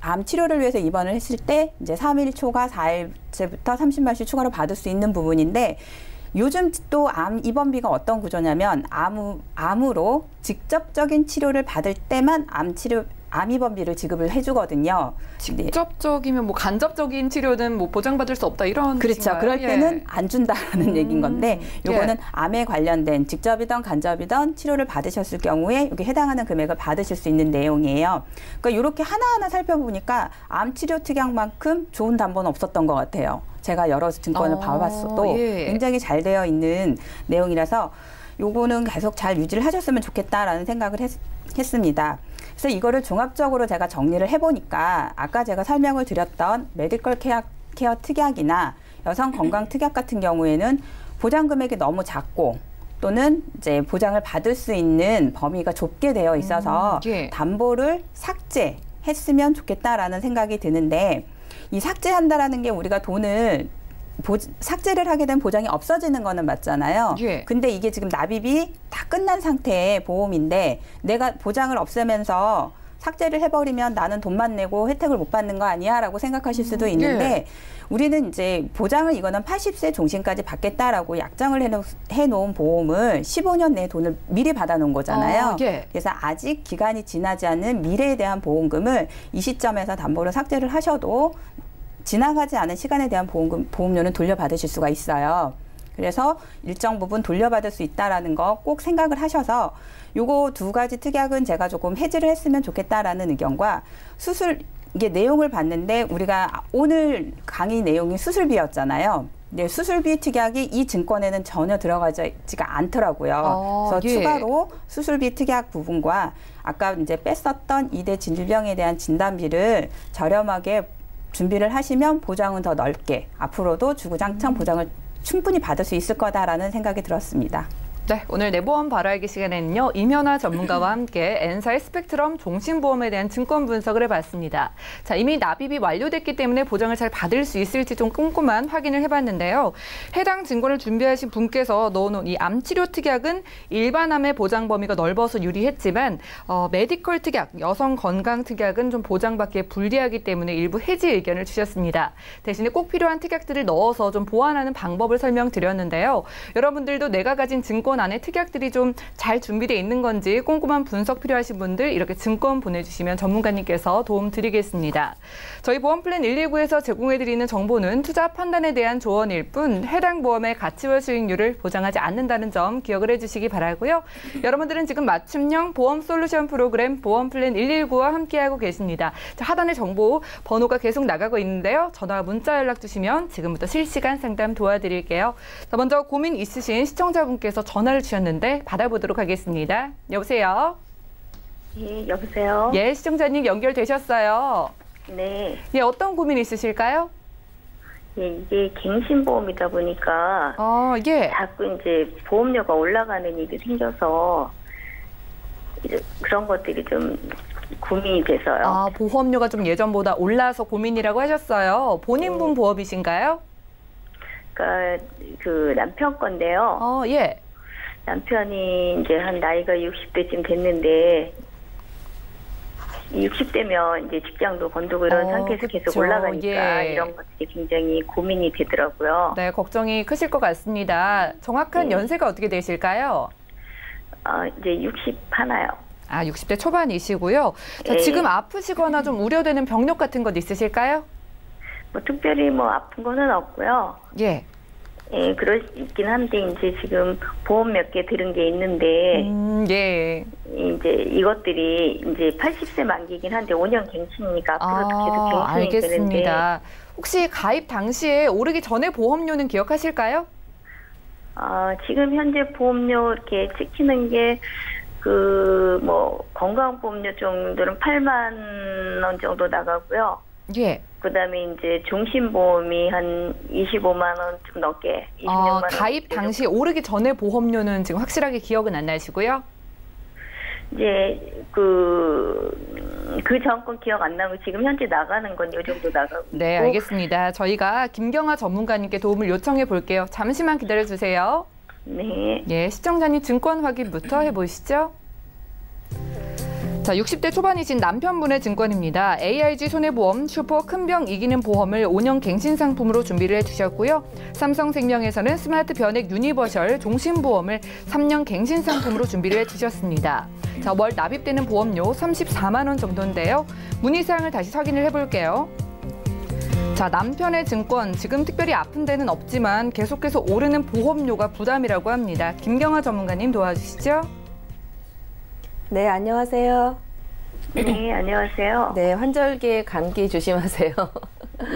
암 치료를 위해서 입원을 했을 때 이제 3일 초과 4일째부터 30만 원씩 추가로 받을 수 있는 부분인데 요즘 또 암 입원비가 어떤 구조냐면 암으로 직접적인 치료를 받을 때만 암 입원비를 지급을 해주거든요. 직접적이면 뭐 간접적인 치료는 뭐 보장받을 수 없다 이런 그렇죠. 뜻인가요? 그럴 때는 예. 안 준다라는 얘기인 건데 요거는 예. 암에 관련된 직접이든 간접이든 치료를 받으셨을 경우에 여기 해당하는 금액을 받으실 수 있는 내용이에요. 그러니까 이렇게 하나하나 살펴보니까 암 치료 특약만큼 좋은 담보는 없었던 것 같아요. 제가 여러 증권을 봐봤어도 예. 굉장히 잘 되어 있는 내용이라서 요거는 계속 잘 유지를 하셨으면 좋겠다라는 생각을 했습니다. 그래서 이거를 종합적으로 제가 정리를 해보니까 아까 제가 설명을 드렸던 메디컬 케어 특약이나 여성 건강 특약 같은 경우에는 보장 금액이 너무 작고 또는 이제 보장을 받을 수 있는 범위가 좁게 되어 있어서 예. 담보를 삭제했으면 좋겠다라는 생각이 드는데 이 삭제한다라는 게 우리가 돈을 삭제를 하게 된 보장이 없어지는 거는 맞잖아요. 예. 근데 이게 지금 납입이 다 끝난 상태의 보험인데 내가 보장을 없애면서 삭제를 해버리면 나는 돈만 내고 혜택을 못 받는 거 아니야? 라고 생각하실 수도 있는데 예. 우리는 이제 보장을 이거는 80세 종신까지 받겠다라고 약정을 해놓은 보험을 15년 내에 돈을 미리 받아놓은 거잖아요. 예. 그래서 아직 기간이 지나지 않은 미래에 대한 보험금을 이 시점에서 담보를 삭제를 하셔도 지나가지 않은 시간에 대한 보험료는 돌려받으실 수가 있어요. 그래서 일정 부분 돌려받을 수 있다라는 거 꼭 생각을 하셔서 요거 두 가지 특약은 제가 조금 해지를 했으면 좋겠다라는 의견과 이게 내용을 봤는데 우리가 오늘 강의 내용이 수술비였잖아요. 네, 수술비 특약이 이 증권에는 전혀 들어가지가 않더라고요. 그래서 예. 추가로 수술비 특약 부분과 아까 이제 뺐었던 2대 질병에 대한 진단비를 저렴하게 준비를 하시면 보장은 더 넓게 앞으로도 주구장창 보장을 충분히 받을 수 있을 거다라는 생각이 들었습니다. 네, 오늘 내보험 바로 알기 시간에는요. 임현아 전문가와 함께 N사의 스펙트럼 종신보험에 대한 증권 분석을 해봤습니다. 자, 이미 납입이 완료됐기 때문에 보장을 잘 받을 수 있을지 좀 꼼꼼한 확인을 해봤는데요. 해당 증권을 준비하신 분께서 넣어놓은 이 암치료 특약은 일반 암의 보장 범위가 넓어서 유리했지만 메디컬 특약, 여성 건강 특약은 좀 보장받기에 불리하기 때문에 일부 해지 의견을 주셨습니다. 대신에 꼭 필요한 특약들을 넣어서 좀 보완하는 방법을 설명드렸는데요. 여러분들도 내가 가진 증권 안에 특약들이 좀 잘 준비되어 있는 건지 꼼꼼한 분석 필요하신 분들 이렇게 증권 보내주시면 전문가님께서 도움 드리겠습니다. 저희 보험플랜 119에서 제공해드리는 정보는 투자 판단에 대한 조언일 뿐 해당 보험의 가치와 수익률을 보장하지 않는다는 점 기억을 해주시기 바라고요. 여러분들은 지금 맞춤형 보험 솔루션 프로그램 보험플랜 119와 함께하고 계십니다. 자, 하단에 정보 번호가 계속 나가고 있는데요. 전화 문자 연락 주시면 지금부터 실시간 상담 도와드릴게요. 자, 먼저 고민 있으신 시청자분께서 전화를 주셨는데 받아보도록 하겠습니다. 여보세요? 예, 여보세요? 예, 시청자님 연결되셨어요. 네. 예, 어떤 고민 있으실까요? 예, 이게 갱신보험이다 보니까 예. 자꾸 이제 보험료가 올라가는 일이 생겨서 이제 그런 것들이 좀 고민이 돼서요. 보험료가 좀 예전보다 올라서 고민이라고 하셨어요. 본인분 보험이신가요? 그러니까 그 남편 건데요. 예. 남편이 이제 한 나이가 60대쯤 됐는데 60대면 이제 직장도 건두고 이런 상태에서 그쵸. 계속 올라가니까 예. 이런 것들이 굉장히 고민이 되더라고요. 네, 걱정이 크실 것 같습니다. 정확한 네. 연세가 어떻게 되실까요? 이제 60 하나요. 아, 60대 초반이시고요. 자, 예. 지금 아프시거나 좀 우려되는 병력 같은 것 있으실까요? 뭐 특별히 뭐 아픈 거는 없고요. 예. 예, 그렇긴 한데 이제 지금 보험 몇 개 들은 게 있는데 예. 이제 이것들이 이제 80세 만기긴 한데 5년 갱신이니까 앞으로도 계속 갱신이 되는데 알겠습니다. 혹시 가입 당시에 오르기 전에 보험료는 기억하실까요? 지금 현재 보험료 이렇게 찍히는 게 뭐 건강보험료 정도는 8만 원 정도 나가고요. 예. 그다음에 이제 종신보험이 한 25만 원 좀 넘게 26만 원. 가입 당시 오르기 전에 보험료는 지금 확실하게 기억은 안 나시고요? 이제 그 전건 기억 안 나고 지금 현재 나가는 건 이 정도 나가고. 네, 알겠습니다. 저희가 김경아 전문가님께 도움을 요청해 볼게요. 잠시만 기다려 주세요. 네. 예, 시청자님 증권 확인부터 해보시죠. 자, 60대 초반이신 남편분의 증권입니다. AIG 손해보험 슈퍼 큰병 이기는 보험을 5년 갱신 상품으로 준비를 해주셨고요. 삼성생명에서는 스마트 변액 유니버셜 종신보험을 3년 갱신 상품으로 준비를 해주셨습니다. 자, 월 납입되는 보험료 34만 원 정도인데요. 문의사항을 다시 확인을 해볼게요. 자, 남편의 증권 지금 특별히 아픈 데는 없지만 계속해서 오르는 보험료가 부담이라고 합니다. 김경아 전문가님 도와주시죠. 네, 안녕하세요. 네, 안녕하세요. 네, 환절기에 감기 조심하세요.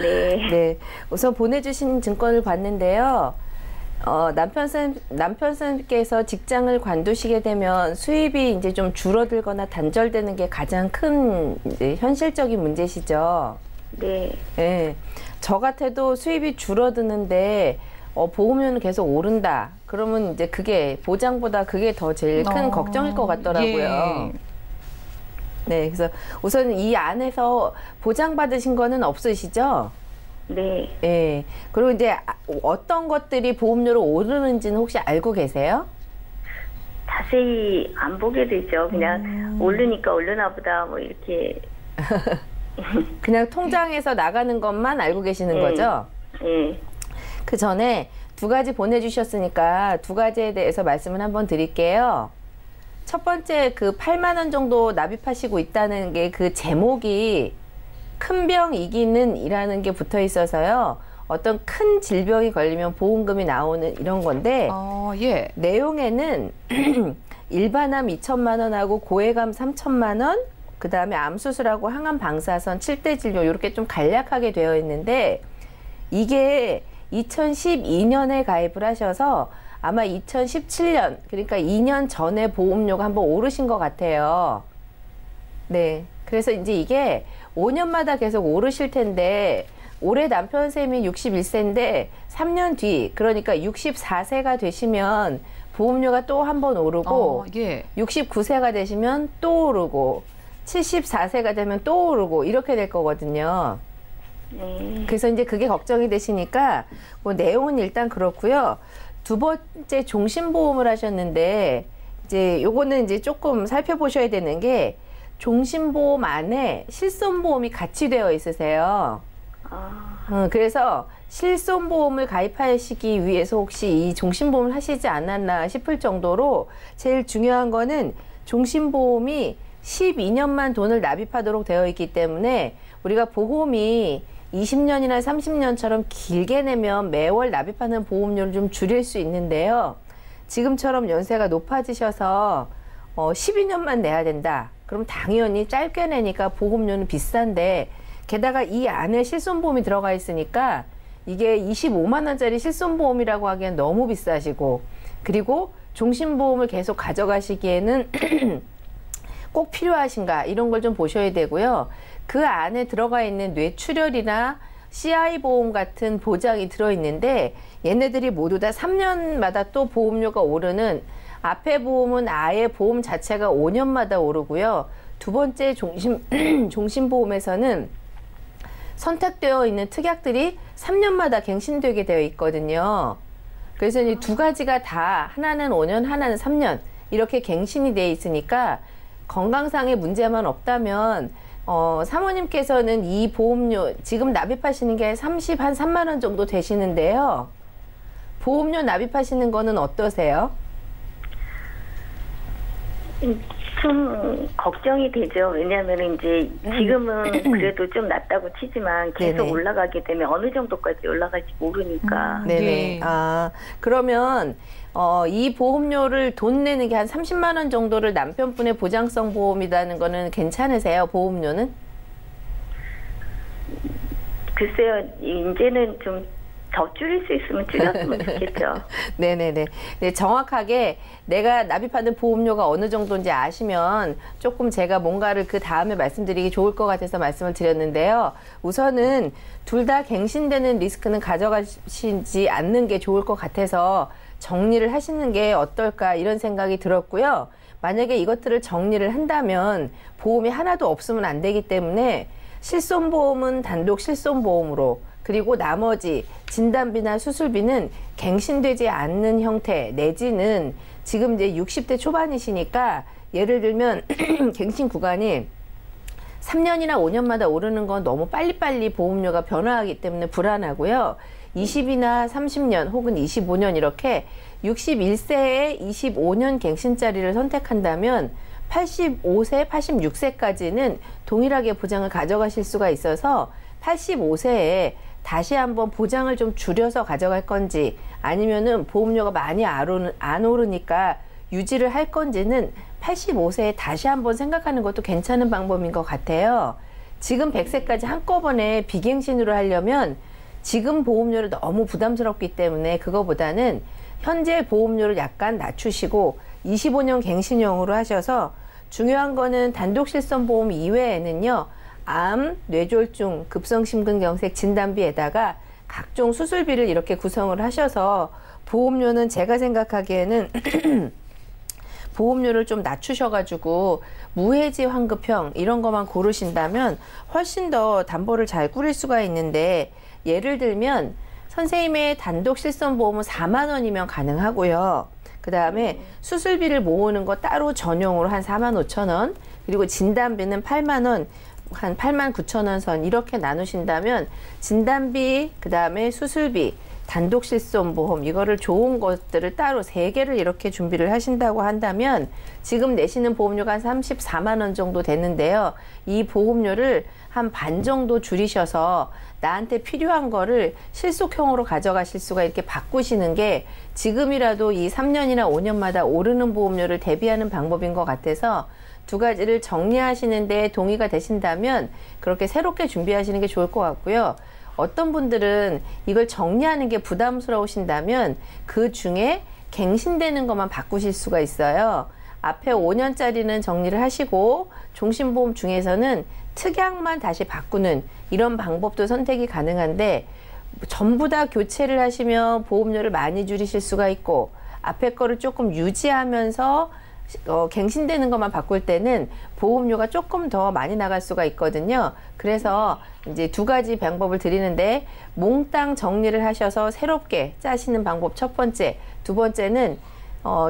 네. 네, 우선 보내주신 증권을 봤는데요. 남편께서 직장을 관두시게 되면 수입이 이제 좀 줄어들거나 단절되는 게 가장 큰 이제 현실적인 문제시죠. 네. 네, 저 같아도 수입이 줄어드는데 보험료는 계속 오른다. 그러면 이제 그게 보장보다 그게 더 제일 큰 걱정일 것 같더라고요. 예. 네, 그래서 우선 이 안에서 보장받으신 거는 없으시죠? 네. 예. 그리고 이제 어떤 것들이 보험료로 오르는지는 혹시 알고 계세요? 자세히 안 보게 되죠. 그냥 오르니까 오르나 보다 뭐 이렇게. 그냥 통장에서 나가는 것만 알고 계시는 거죠? 네. 그 전에 두 가지 보내주셨으니까 두 가지에 대해서 말씀을 한번 드릴게요. 첫 번째, 그 8만 원 정도 납입하시고 있다는 게 그 제목이 큰 병 이기는 이라는 게 붙어 있어서요. 어떤 큰 질병이 걸리면 보험금이 나오는 이런 건데 예. 내용에는 일반암 2천만 원하고 고해감 3천만 원, 그 다음에 암수술하고 항암 방사선 7대 진료 이렇게 좀 간략하게 되어 있는데 이게 2012년에 가입을 하셔서 아마 2017년, 그러니까 2년 전에 보험료가 한번 오르신 것 같아요. 네. 그래서 이제 이게 5년마다 계속 오르실 텐데, 올해 남편 쌤이 61세인데, 3년 뒤, 그러니까 64세가 되시면 보험료가 또 한 번 오르고, 예. 69세가 되시면 또 오르고, 74세가 되면 또 오르고, 이렇게 될 거거든요. 네. 그래서 이제 그게 걱정이 되시니까 뭐 내용은 일단 그렇고요. 두 번째 종신보험을 하셨는데 이제 요거는 이제 조금 살펴보셔야 되는 게 종신보험 안에 실손보험이 같이 되어 있으세요. 그래서 실손보험을 가입하시기 위해서 혹시 이 종신보험을 하시지 않았나 싶을 정도로 제일 중요한 거는 종신보험이 12년만 돈을 납입하도록 되어 있기 때문에 우리가 보험이 20년이나 30년처럼 길게 내면 매월 납입하는 보험료를 좀 줄일 수 있는데요. 지금처럼 연세가 높아지셔서 12년만 내야 된다. 그럼 당연히 짧게 내니까 보험료는 비싼데 게다가 이 안에 실손보험이 들어가 있으니까 이게 25만 원짜리 실손보험이라고 하기엔 너무 비싸시고 그리고 종신보험을 계속 가져가시기에는 꼭 필요하신가 이런 걸 좀 보셔야 되고요. 그 안에 들어가 있는 뇌출혈이나 CI 보험 같은 보장이 들어있는데 얘네들이 모두 다 3년마다 또 보험료가 오르는 앞에 보험은 아예 보험 자체가 5년마다 오르고요. 두 번째 종신보험에서는 선택되어 있는 특약들이 3년마다 갱신되게 되어 있거든요. 그래서 이 두 가지가 다 하나는 5년, 하나는 3년 이렇게 갱신이 되어 있으니까 건강상의 문제만 없다면 사모님께서는 이 보험료 지금 납입하시는 게 한 3만 원 정도 되시는데요. 보험료 납입하시는 거는 어떠세요? 좀 걱정이 되죠. 왜냐하면 이제 지금은 그래도 좀 낮다고 치지만 계속 네네. 올라가게 되면 어느 정도까지 올라갈지 모르니까. 네네. 네. 아, 그러면 이 보험료를 돈 내는 게 한 30만 원 정도를 남편분의 보장성 보험이라는 거는 괜찮으세요? 보험료는? 글쎄요, 이제는 좀 더 줄일 수 있으면 줄였으면 좋겠죠. 네네네. 네, 정확하게 내가 납입하는 보험료가 어느 정도인지 아시면 조금 제가 뭔가를 그 다음에 말씀드리기 좋을 것 같아서 말씀을 드렸는데요. 우선은 둘 다 갱신되는 리스크는 가져가시지 않는 게 좋을 것 같아서 정리를 하시는 게 어떨까 이런 생각이 들었고요. 만약에 이것들을 정리를 한다면 보험이 하나도 없으면 안 되기 때문에 실손보험은 단독 실손보험으로 그리고 나머지 진단비나 수술비는 갱신되지 않는 형태 내지는 지금 이제 60대 초반이시니까 예를 들면 갱신 구간이 3년이나 5년마다 오르는 건 너무 빨리빨리 보험료가 변화하기 때문에 불안하고요. 20이나 30년 혹은 25년 이렇게 61세에 25년 갱신짜리를 선택한다면 85세, 86세까지는 동일하게 보장을 가져가실 수가 있어서 85세에 다시 한번 보장을 좀 줄여서 가져갈 건지 아니면은 보험료가 많이 안 오르니까 유지를 할 건지는 85세에 다시 한번 생각하는 것도 괜찮은 방법인 것 같아요. 지금 100세까지 한꺼번에 비갱신으로 하려면 지금 보험료를 너무 부담스럽기 때문에 그거보다는 현재 보험료를 약간 낮추시고 25년 갱신형으로 하셔서 중요한 거는 단독 실손보험 이외에는요. 암, 뇌졸중, 급성심근경색 진단비에다가 각종 수술비를 이렇게 구성을 하셔서 보험료는 제가 생각하기에는 보험료를 좀 낮추셔가지고 무해지 환급형 이런 것만 고르신다면 훨씬 더 담보를 잘 꾸릴 수가 있는데 예를 들면 선생님의 단독 실손보험은 4만 원이면 가능하고요. 그 다음에 수술비를 모으는 거 따로 전용으로 한 4만 5천 원 그리고 진단비는 8만 원 한 8만 9천 원 선 이렇게 나누신다면 진단비, 그 다음에 수술비, 단독 실손보험 이거를 좋은 것들을 따로 3개를 이렇게 준비를 하신다고 한다면 지금 내시는 보험료가 한 34만 원 정도 되는데요. 이 보험료를 한 반 정도 줄이셔서 나한테 필요한 거를 실속형으로 가져가실 수가 이렇게 바꾸시는 게 지금이라도 이 3년이나 5년마다 오르는 보험료를 대비하는 방법인 것 같아서 두 가지를 정리하시는 데 동의가 되신다면 그렇게 새롭게 준비하시는 게 좋을 것 같고요. 어떤 분들은 이걸 정리하는 게 부담스러우신다면 그 중에 갱신되는 것만 바꾸실 수가 있어요. 앞에 5년짜리는 정리를 하시고 종신보험 중에서는 특약만 다시 바꾸는 이런 방법도 선택이 가능한데 전부 다 교체를 하시면 보험료를 많이 줄이실 수가 있고 앞에 거를 조금 유지하면서 갱신되는 것만 바꿀 때는 보험료가 조금 더 많이 나갈 수가 있거든요. 그래서 이제 두 가지 방법을 드리는데 몽땅 정리를 하셔서 새롭게 짜시는 방법 첫 번째, 두 번째는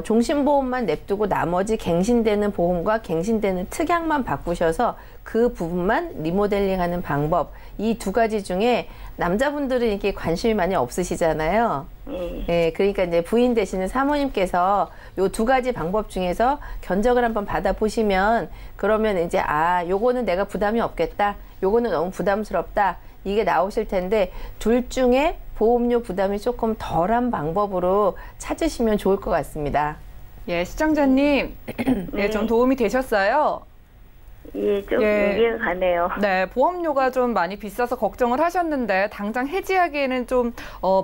종신보험만 냅두고 나머지 갱신되는 보험과 갱신되는 특약만 바꾸셔서 그 부분만 리모델링하는 방법 이 두 가지 중에 남자분들은 이렇게 관심이 많이 없으시잖아요. 네, 그러니까 이제 부인 되시는 사모님께서 요 두 가지 방법 중에서 견적을 한번 받아보시면 그러면 이제 요거는 내가 부담이 없겠다. 요거는 너무 부담스럽다. 이게 나오실 텐데 둘 중에 보험료 부담이 조금 덜한 방법으로 찾으시면 좋을 것 같습니다. 예, 시청자님, 네, 좀 도움이 되셨어요? 예, 좀 이해가 가네요. 네, 보험료가 좀 많이 비싸서 걱정을 하셨는데 당장 해지하기에는 좀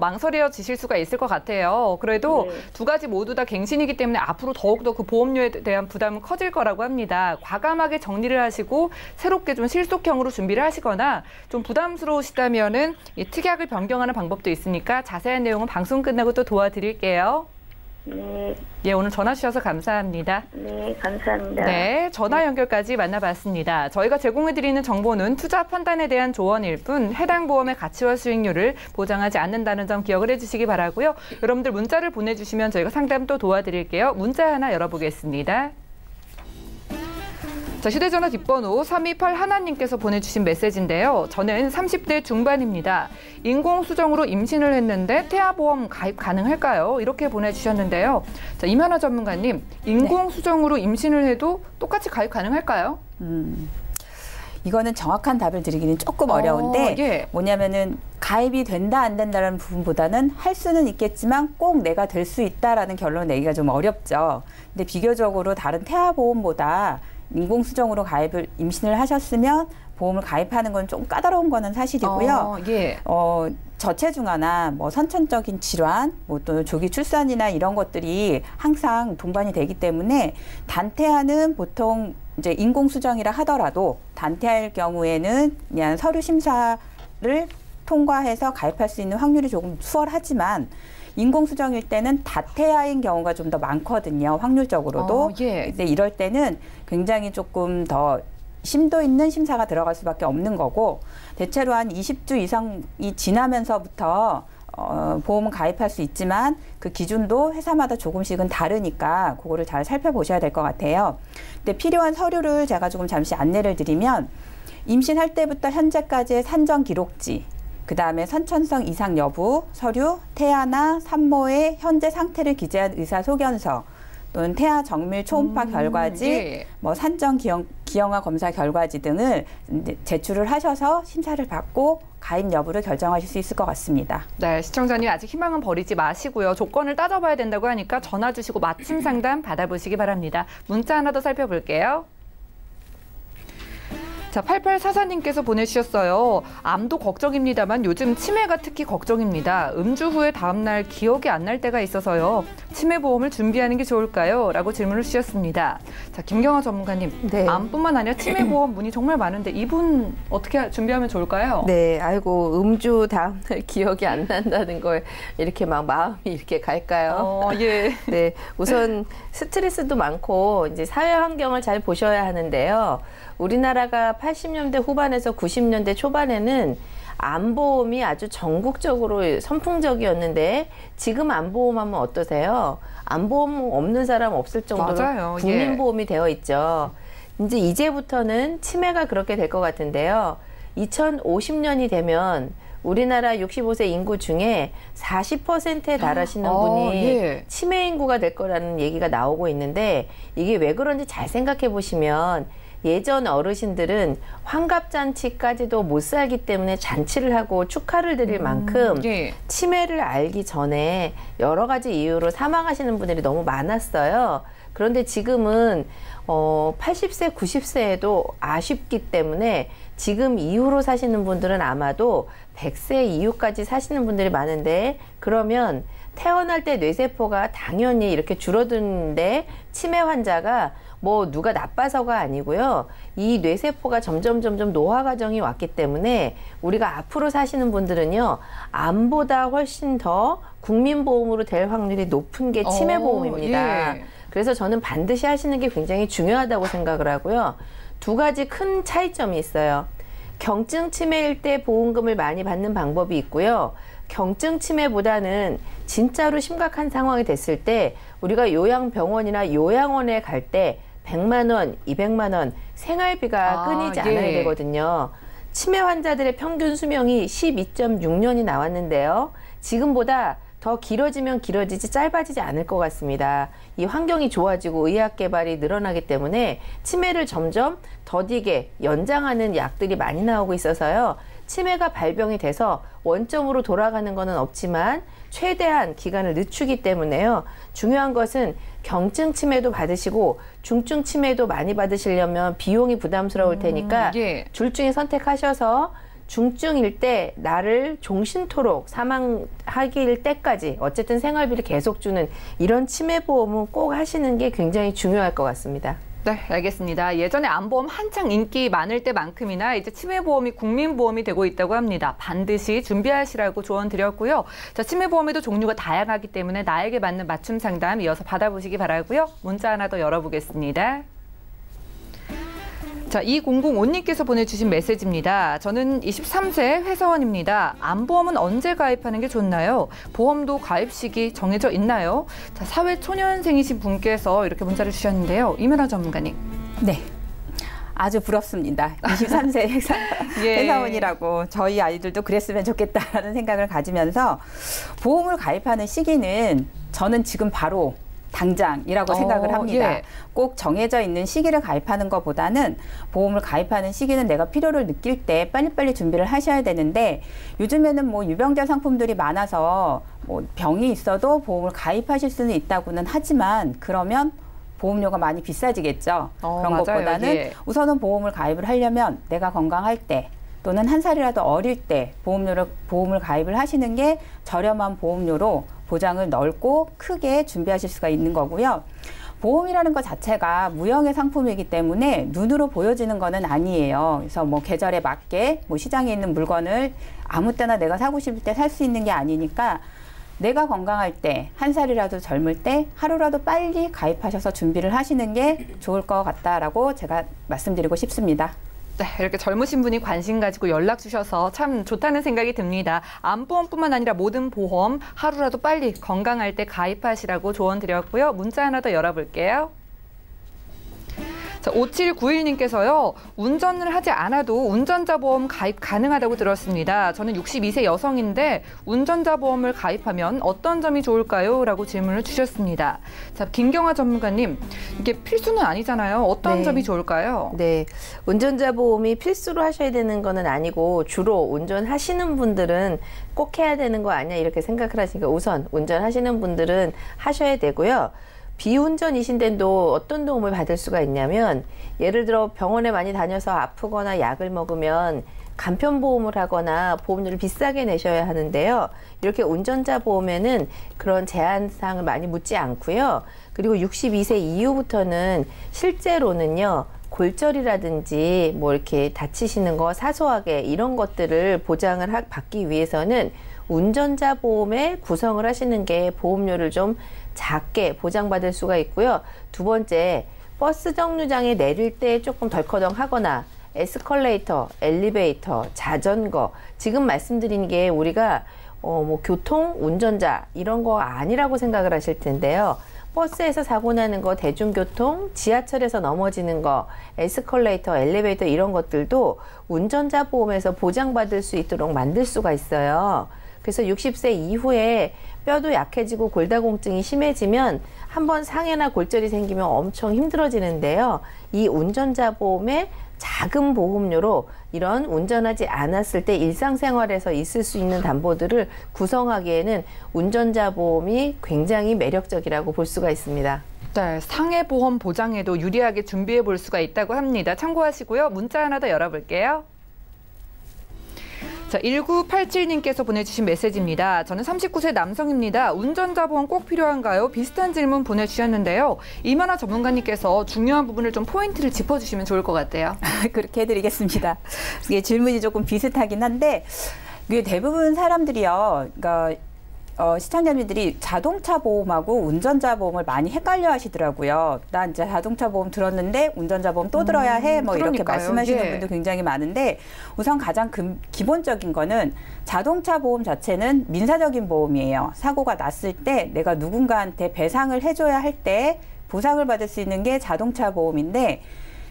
망설여지실 수가 있을 것 같아요. 그래도 두 가지 모두 다 갱신이기 때문에 앞으로 더욱더 그 보험료에 대한 부담은 커질 거라고 합니다. 과감하게 정리를 하시고 새롭게 좀 실속형으로 준비를 하시거나 좀 부담스러우시다면은 이 특약을 변경하는 방법도 있으니까 자세한 내용은 방송 끝나고 또 도와드릴게요. 네. 예, 오늘 전화 주셔서 감사합니다. 네, 감사합니다. 네, 전화 연결까지 만나봤습니다. 저희가 제공해드리는 정보는 투자 판단에 대한 조언일 뿐 해당 보험의 가치와 수익률을 보장하지 않는다는 점 기억을 해주시기 바라고요. 여러분들 문자를 보내주시면 저희가 상담 또 도와드릴게요. 문자 하나 열어보겠습니다. 자, 휴대전화 뒷번호 328 하나님께서 보내주신 메시지인데요. 저는 30대 중반입니다. 인공수정으로 임신을 했는데 태아보험 가입 가능할까요? 이렇게 보내주셨는데요. 자, 임하나 전문가님, 인공수정으로 임신을 해도 똑같이 가입 가능할까요? 이거는 정확한 답을 드리기는 조금 어려운데 예. 뭐냐면은 가입이 된다 안 된다라는 부분보다는 할 수는 있겠지만 꼭 내가 될 수 있다라는 결론을 내기가 좀 어렵죠. 근데 비교적으로 다른 태아보험보다 인공수정으로 임신을 하셨으면 보험을 가입하는 건 좀 까다로운 거는 사실이고요. 예. 저체중아나 뭐 선천적인 질환, 뭐 또 조기 출산이나 이런 것들이 항상 동반이 되기 때문에 단태아는 보통 이제 인공수정이라 하더라도 단태아일 경우에는 그냥 서류 심사를 통과해서 가입할 수 있는 확률이 조금 수월하지만 인공수정일 때는 다태아인 경우가 좀 더 많거든요. 확률적으로도. 예. 근데 이럴 때는 굉장히 조금 더 심도 있는 심사가 들어갈 수밖에 없는 거고 대체로 한 20주 이상이 지나면서부터 보험은 가입할 수 있지만 그 기준도 회사마다 조금씩은 다르니까 그거를 잘 살펴보셔야 될 것 같아요. 근데 필요한 서류를 제가 조금 잠시 안내를 드리면 임신할 때부터 현재까지의 산정 기록지, 그다음에 선천성 이상 여부 서류, 태아나 산모의 현재 상태를 기재한 의사소견서 또는 태아 정밀 초음파 결과지, 예. 뭐 산정 기형아 검사 결과지 등을 제출을 하셔서 심사를 받고 가입 여부를 결정하실 수 있을 것 같습니다. 네, 시청자님 아직 희망은 버리지 마시고요. 조건을 따져봐야 된다고 하니까 전화 주시고 맞춤 상담 받아보시기 바랍니다. 문자 하나 더 살펴볼게요. 자, 8844님께서 보내주셨어요. 암도 걱정입니다만 요즘 치매가 특히 걱정입니다. 음주 후에 다음날 기억이 안 날 때가 있어서요. 치매보험을 준비하는 게 좋을까요? 라고 질문을 주셨습니다. 자, 김경아 전문가님. 네. 암뿐만 아니라 치매보험 문의 정말 많은데 이분 어떻게 준비하면 좋을까요? 네, 아이고 음주 다음날 기억이 안 난다는 걸 이렇게 막 마음이 이렇게 갈까요? 예. 네, 우선 스트레스도 많고 이제 사회 환경을 잘 보셔야 하는데요. 우리나라가 80년대 후반에서 90년대 초반에는 암보험이 아주 전국적으로 선풍적이었는데 지금 암보험하면 어떠세요? 암보험 없는 사람 없을 정도로 맞아요. 국민보험이 되어 있죠. 이제부터는 치매가 그렇게 될 것 같은데요. 2050년이 되면 우리나라 65세 인구 중에 40%에 달하시는 분이 예. 치매 인구가 될 거라는 얘기가 나오고 있는데 이게 왜 그런지 잘 생각해 보시면 예전 어르신들은 환갑잔치까지도 못 살기 때문에 잔치를 하고 축하를 드릴 만큼 예. 치매를 알기 전에 여러 가지 이유로 사망하시는 분들이 너무 많았어요. 그런데 지금은 80세, 90세에도 아쉽기 때문에 지금 이후로 사시는 분들은 아마도 100세 이후까지 사시는 분들이 많은데 그러면 태어날 때 뇌세포가 당연히 이렇게 줄어드는데 치매 환자가 뭐 누가 나빠서가 아니고요. 이 뇌세포가 점점 노화 과정이 왔기 때문에 우리가 앞으로 사시는 분들은요. 암보다 훨씬 더 국민보험으로 될 확률이 높은 게 치매보험입니다. 예. 그래서 저는 반드시 하시는 게 굉장히 중요하다고 생각을 하고요. 두 가지 큰 차이점이 있어요. 경증 치매일 때 보험금을 많이 받는 방법이 있고요. 경증 치매보다는 진짜로 심각한 상황이 됐을 때 우리가 요양병원이나 요양원에 갈 때 100만 원, 200만 원 생활비가 끊이지 않아야 되거든요. 치매 환자들의 평균 수명이 12.6년이 나왔는데요. 지금보다 더 길어지면 길어지지 짧아지지 않을 것 같습니다. 이 환경이 좋아지고 의학 개발이 늘어나기 때문에 치매를 점점 더디게 연장하는 약들이 많이 나오고 있어서요. 치매가 발병이 돼서 원점으로 돌아가는 것은 없지만 최대한 기간을 늦추기 때문에요. 중요한 것은 경증 치매도 받으시고 중증 치매도 많이 받으시려면 비용이 부담스러울 테니까 예. 둘 중에 선택하셔서 중증일 때 나를 종신토록 사망하길 때까지 어쨌든 생활비를 계속 주는 이런 치매보험은 꼭 하시는 게 굉장히 중요할 것 같습니다. 네, 알겠습니다. 예전에 암보험 한창 인기 많을 때만큼이나 이제 치매보험이 국민보험이 되고 있다고 합니다. 반드시 준비하시라고 조언 드렸고요. 자, 치매보험에도 종류가 다양하기 때문에 나에게 맞는 맞춤 상담 이어서 받아보시기 바라고요. 문자 하나 더 열어보겠습니다. 자, 2005님께서 보내주신 메시지입니다. 저는 23세 회사원입니다. 암보험은 언제 가입하는 게 좋나요? 보험도 가입 시기 정해져 있나요? 자, 사회초년생이신 분께서 이렇게 문자를 주셨는데요. 임연아 전문가님. 네. 아주 부럽습니다. 23세 회사원이라고 저희 아이들도 그랬으면 좋겠다라는 생각을 가지면서 보험을 가입하는 시기는 저는 지금 바로 당장이라고 생각을 합니다. 예. 꼭 정해져 있는 시기를 가입하는 것보다는 보험을 가입하는 시기는 내가 필요를 느낄 때 빨리빨리 준비를 하셔야 되는데 요즘에는 뭐 유병자 상품들이 많아서 뭐 병이 있어도 보험을 가입하실 수는 있다고는 하지만 그러면 보험료가 많이 비싸지겠죠. 그런 맞아요. 것보다는 예. 우선은 보험을 가입을 하려면 내가 건강할 때 또는 한 살이라도 어릴 때 보험을 가입을 하시는 게 저렴한 보험료로 보장을 넓고 크게 준비하실 수가 있는 거고요. 보험이라는 것 자체가 무형의 상품이기 때문에 눈으로 보여지는 거는 아니에요. 그래서 뭐 계절에 맞게 뭐 시장에 있는 물건을 아무 때나 내가 사고 싶을 때 살 수 있는 게 아니니까 내가 건강할 때, 한 살이라도 젊을 때 하루라도 빨리 가입하셔서 준비를 하시는 게 좋을 것 같다라고 제가 말씀드리고 싶습니다. 네, 이렇게 젊으신 분이 관심 가지고 연락 주셔서 참 좋다는 생각이 듭니다. 암보험뿐만 아니라 모든 보험 하루라도 빨리 건강할 때 가입하시라고 조언 드렸고요. 문자 하나 더 열어볼게요. 자, 5791님께서요. 운전을 하지 않아도 운전자 보험 가입 가능하다고 들었습니다. 저는 62세 여성인데 운전자 보험을 가입하면 어떤 점이 좋을까요? 라고 질문을 주셨습니다. 자, 김경아 전문가님, 이게 필수는 아니잖아요. 어떤 네. 점이 좋을까요? 네, 운전자 보험이 필수로 하셔야 되는 거는 아니고 주로 운전하시는 분들은 꼭 해야 되는 거 아니야 이렇게 생각을 하시니까 우선 운전하시는 분들은 하셔야 되고요. 비운전이신데도 어떤 도움을 받을 수가 있냐면 예를 들어 병원에 많이 다녀서 아프거나 약을 먹으면 간편보험을 하거나 보험료를 비싸게 내셔야 하는데요. 이렇게 운전자 보험에는 그런 제한사항을 많이 묻지 않고요. 그리고 62세 이후부터는 실제로는요. 골절이라든지 뭐 이렇게 다치시는 거 사소하게 이런 것들을 보장을 받기 위해서는 운전자 보험에 구성을 하시는 게 보험료를 좀 작게 보장받을 수가 있고요. 두 번째, 버스 정류장에 내릴 때 조금 덜커덩하거나 에스컬레이터, 엘리베이터, 자전거 지금 말씀드린 게 우리가 뭐 교통, 운전자 이런 거 아니라고 생각을 하실 텐데요. 버스에서 사고 나는 거, 대중교통, 지하철에서 넘어지는 거, 에스컬레이터, 엘리베이터 이런 것들도 운전자 보험에서 보장받을 수 있도록 만들 수가 있어요. 그래서 60세 이후에 뼈도 약해지고 골다공증이 심해지면 한번 상해나 골절이 생기면 엄청 힘들어지는데요. 이 운전자 보험의 작은 보험료로 이런 운전하지 않았을 때 일상생활에서 있을 수 있는 담보들을 구성하기에는 운전자 보험이 굉장히 매력적이라고 볼 수가 있습니다. 네, 상해보험 보장에도 유리하게 준비해 볼 수가 있다고 합니다. 참고하시고요. 문자 하나 더 열어볼게요. 자, 1987님께서 보내주신 메시지입니다. 저는 39세 남성입니다. 운전자 보험 꼭 필요한가요? 비슷한 질문 보내주셨는데요. 이만화 전문가님께서 중요한 부분을 좀 포인트를 짚어주시면 좋을 것 같아요. 그렇게 해드리겠습니다. 이게 질문이 조금 비슷하긴 한데 이게 대부분 사람들이요. 그러니까 시청자님들이 자동차 보험하고 운전자 보험을 많이 헷갈려 하시더라고요. 난 이제 자동차 보험 들었는데 운전자 보험 또 들어야 해. 뭐 이렇게 그러니까요. 말씀하시는 예. 분도 굉장히 많은데 우선 가장 기본적인 거는 자동차 보험 자체는 민사적인 보험이에요. 사고가 났을 때 내가 누군가한테 배상을 해줘야 할 때 보상을 받을 수 있는 게 자동차 보험인데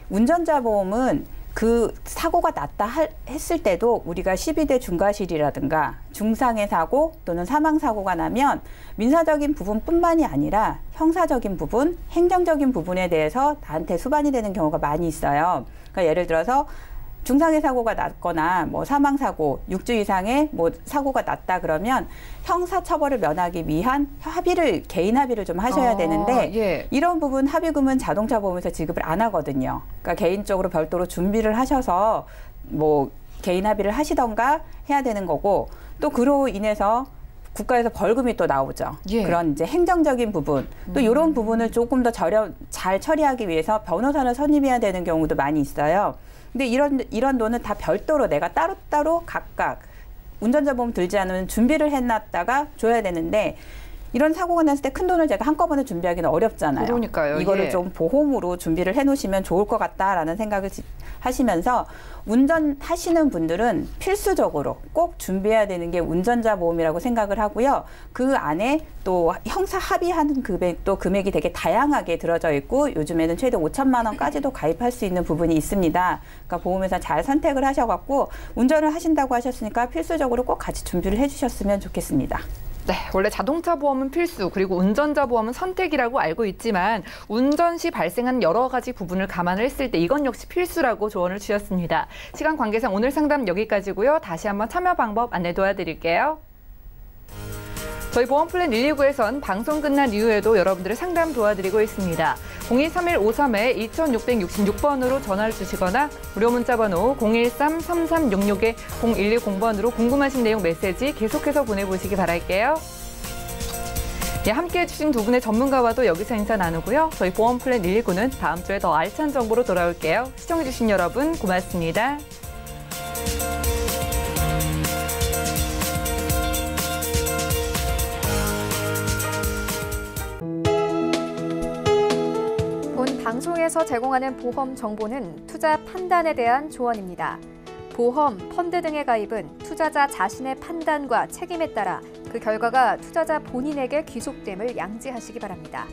운전자 보험은 그 사고가 났다 했을 때도 우리가 12대 중과실이라든가 중상해 사고 또는 사망 사고가 나면 민사적인 부분뿐만이 아니라 형사적인 부분, 행정적인 부분에 대해서 나한테 수반이 되는 경우가 많이 있어요. 그러니까 예를 들어서 중상해 사고가 났거나 뭐 사망 사고, 6주 이상의 뭐 사고가 났다 그러면 형사 처벌을 면하기 위한 개인 합의를 좀 하셔야 되는데 예. 이런 부분 합의금은 자동차 보험에서 지급을 안 하거든요. 그러니까 개인적으로 별도로 준비를 하셔서 뭐 개인 합의를 하시던가 해야 되는 거고 또 그로 인해서 국가에서 벌금이 또 나오죠. 예. 그런 이제 행정적인 부분 또 이런 부분을 조금 더 잘 처리하기 위해서 변호사를 선임해야 되는 경우도 많이 있어요. 근데 이런 돈은 다 별도로 내가 따로따로 각각 운전자 보험 들지 않으면 준비를 해놨다가 줘야 되는데 이런 사고가 났을 때 큰 돈을 제가 한꺼번에 준비하기는 어렵잖아요. 그러니까요. 이거를 예. 좀 보험으로 준비를 해놓으시면 좋을 것 같다라는 생각을 하시면서 운전하시는 분들은 필수적으로 꼭 준비해야 되는 게 운전자 보험이라고 생각을 하고요. 그 안에 또 형사 합의하는 금액이 되게 다양하게 들어져 있고 요즘에는 최대 5천만 원까지도 가입할 수 있는 부분이 있습니다. 그러니까 보험회사 잘 선택을 하셔갖고 운전을 하신다고 하셨으니까 필수적으로 꼭 같이 준비를 해주셨으면 좋겠습니다. 네, 원래 자동차 보험은 필수, 그리고 운전자 보험은 선택이라고 알고 있지만 운전 시 발생하는 여러 가지 부분을 감안을 했을 때 이건 역시 필수라고 조언을 주셨습니다. 시간 관계상 오늘 상담 여기까지고요. 다시 한번 참여 방법 안내 도와드릴게요. 저희 보험플랜 129에선 방송 끝난 이후에도 여러분들의 상담 도와드리고 있습니다. 023153-2666번으로 전화를 주시거나 무료 문자번호 013-3366-0110번으로 궁금하신 내용 메시지 계속해서 보내보시기 바랄게요. 네, 함께해 주신 두 분의 전문가와도 여기서 인사 나누고요. 저희 보험플랜 129는 다음 주에 더 알찬 정보로 돌아올게요. 시청해 주신 여러분 고맙습니다. 본 방송에서 제공하는 보험 정보는 투자 판단에 대한 조언입니다. 보험, 펀드 등의 가입은 투자자 자신의 판단과 책임에 따라 그 결과가 투자자 본인에게 귀속됨을 양지하시기 바랍니다.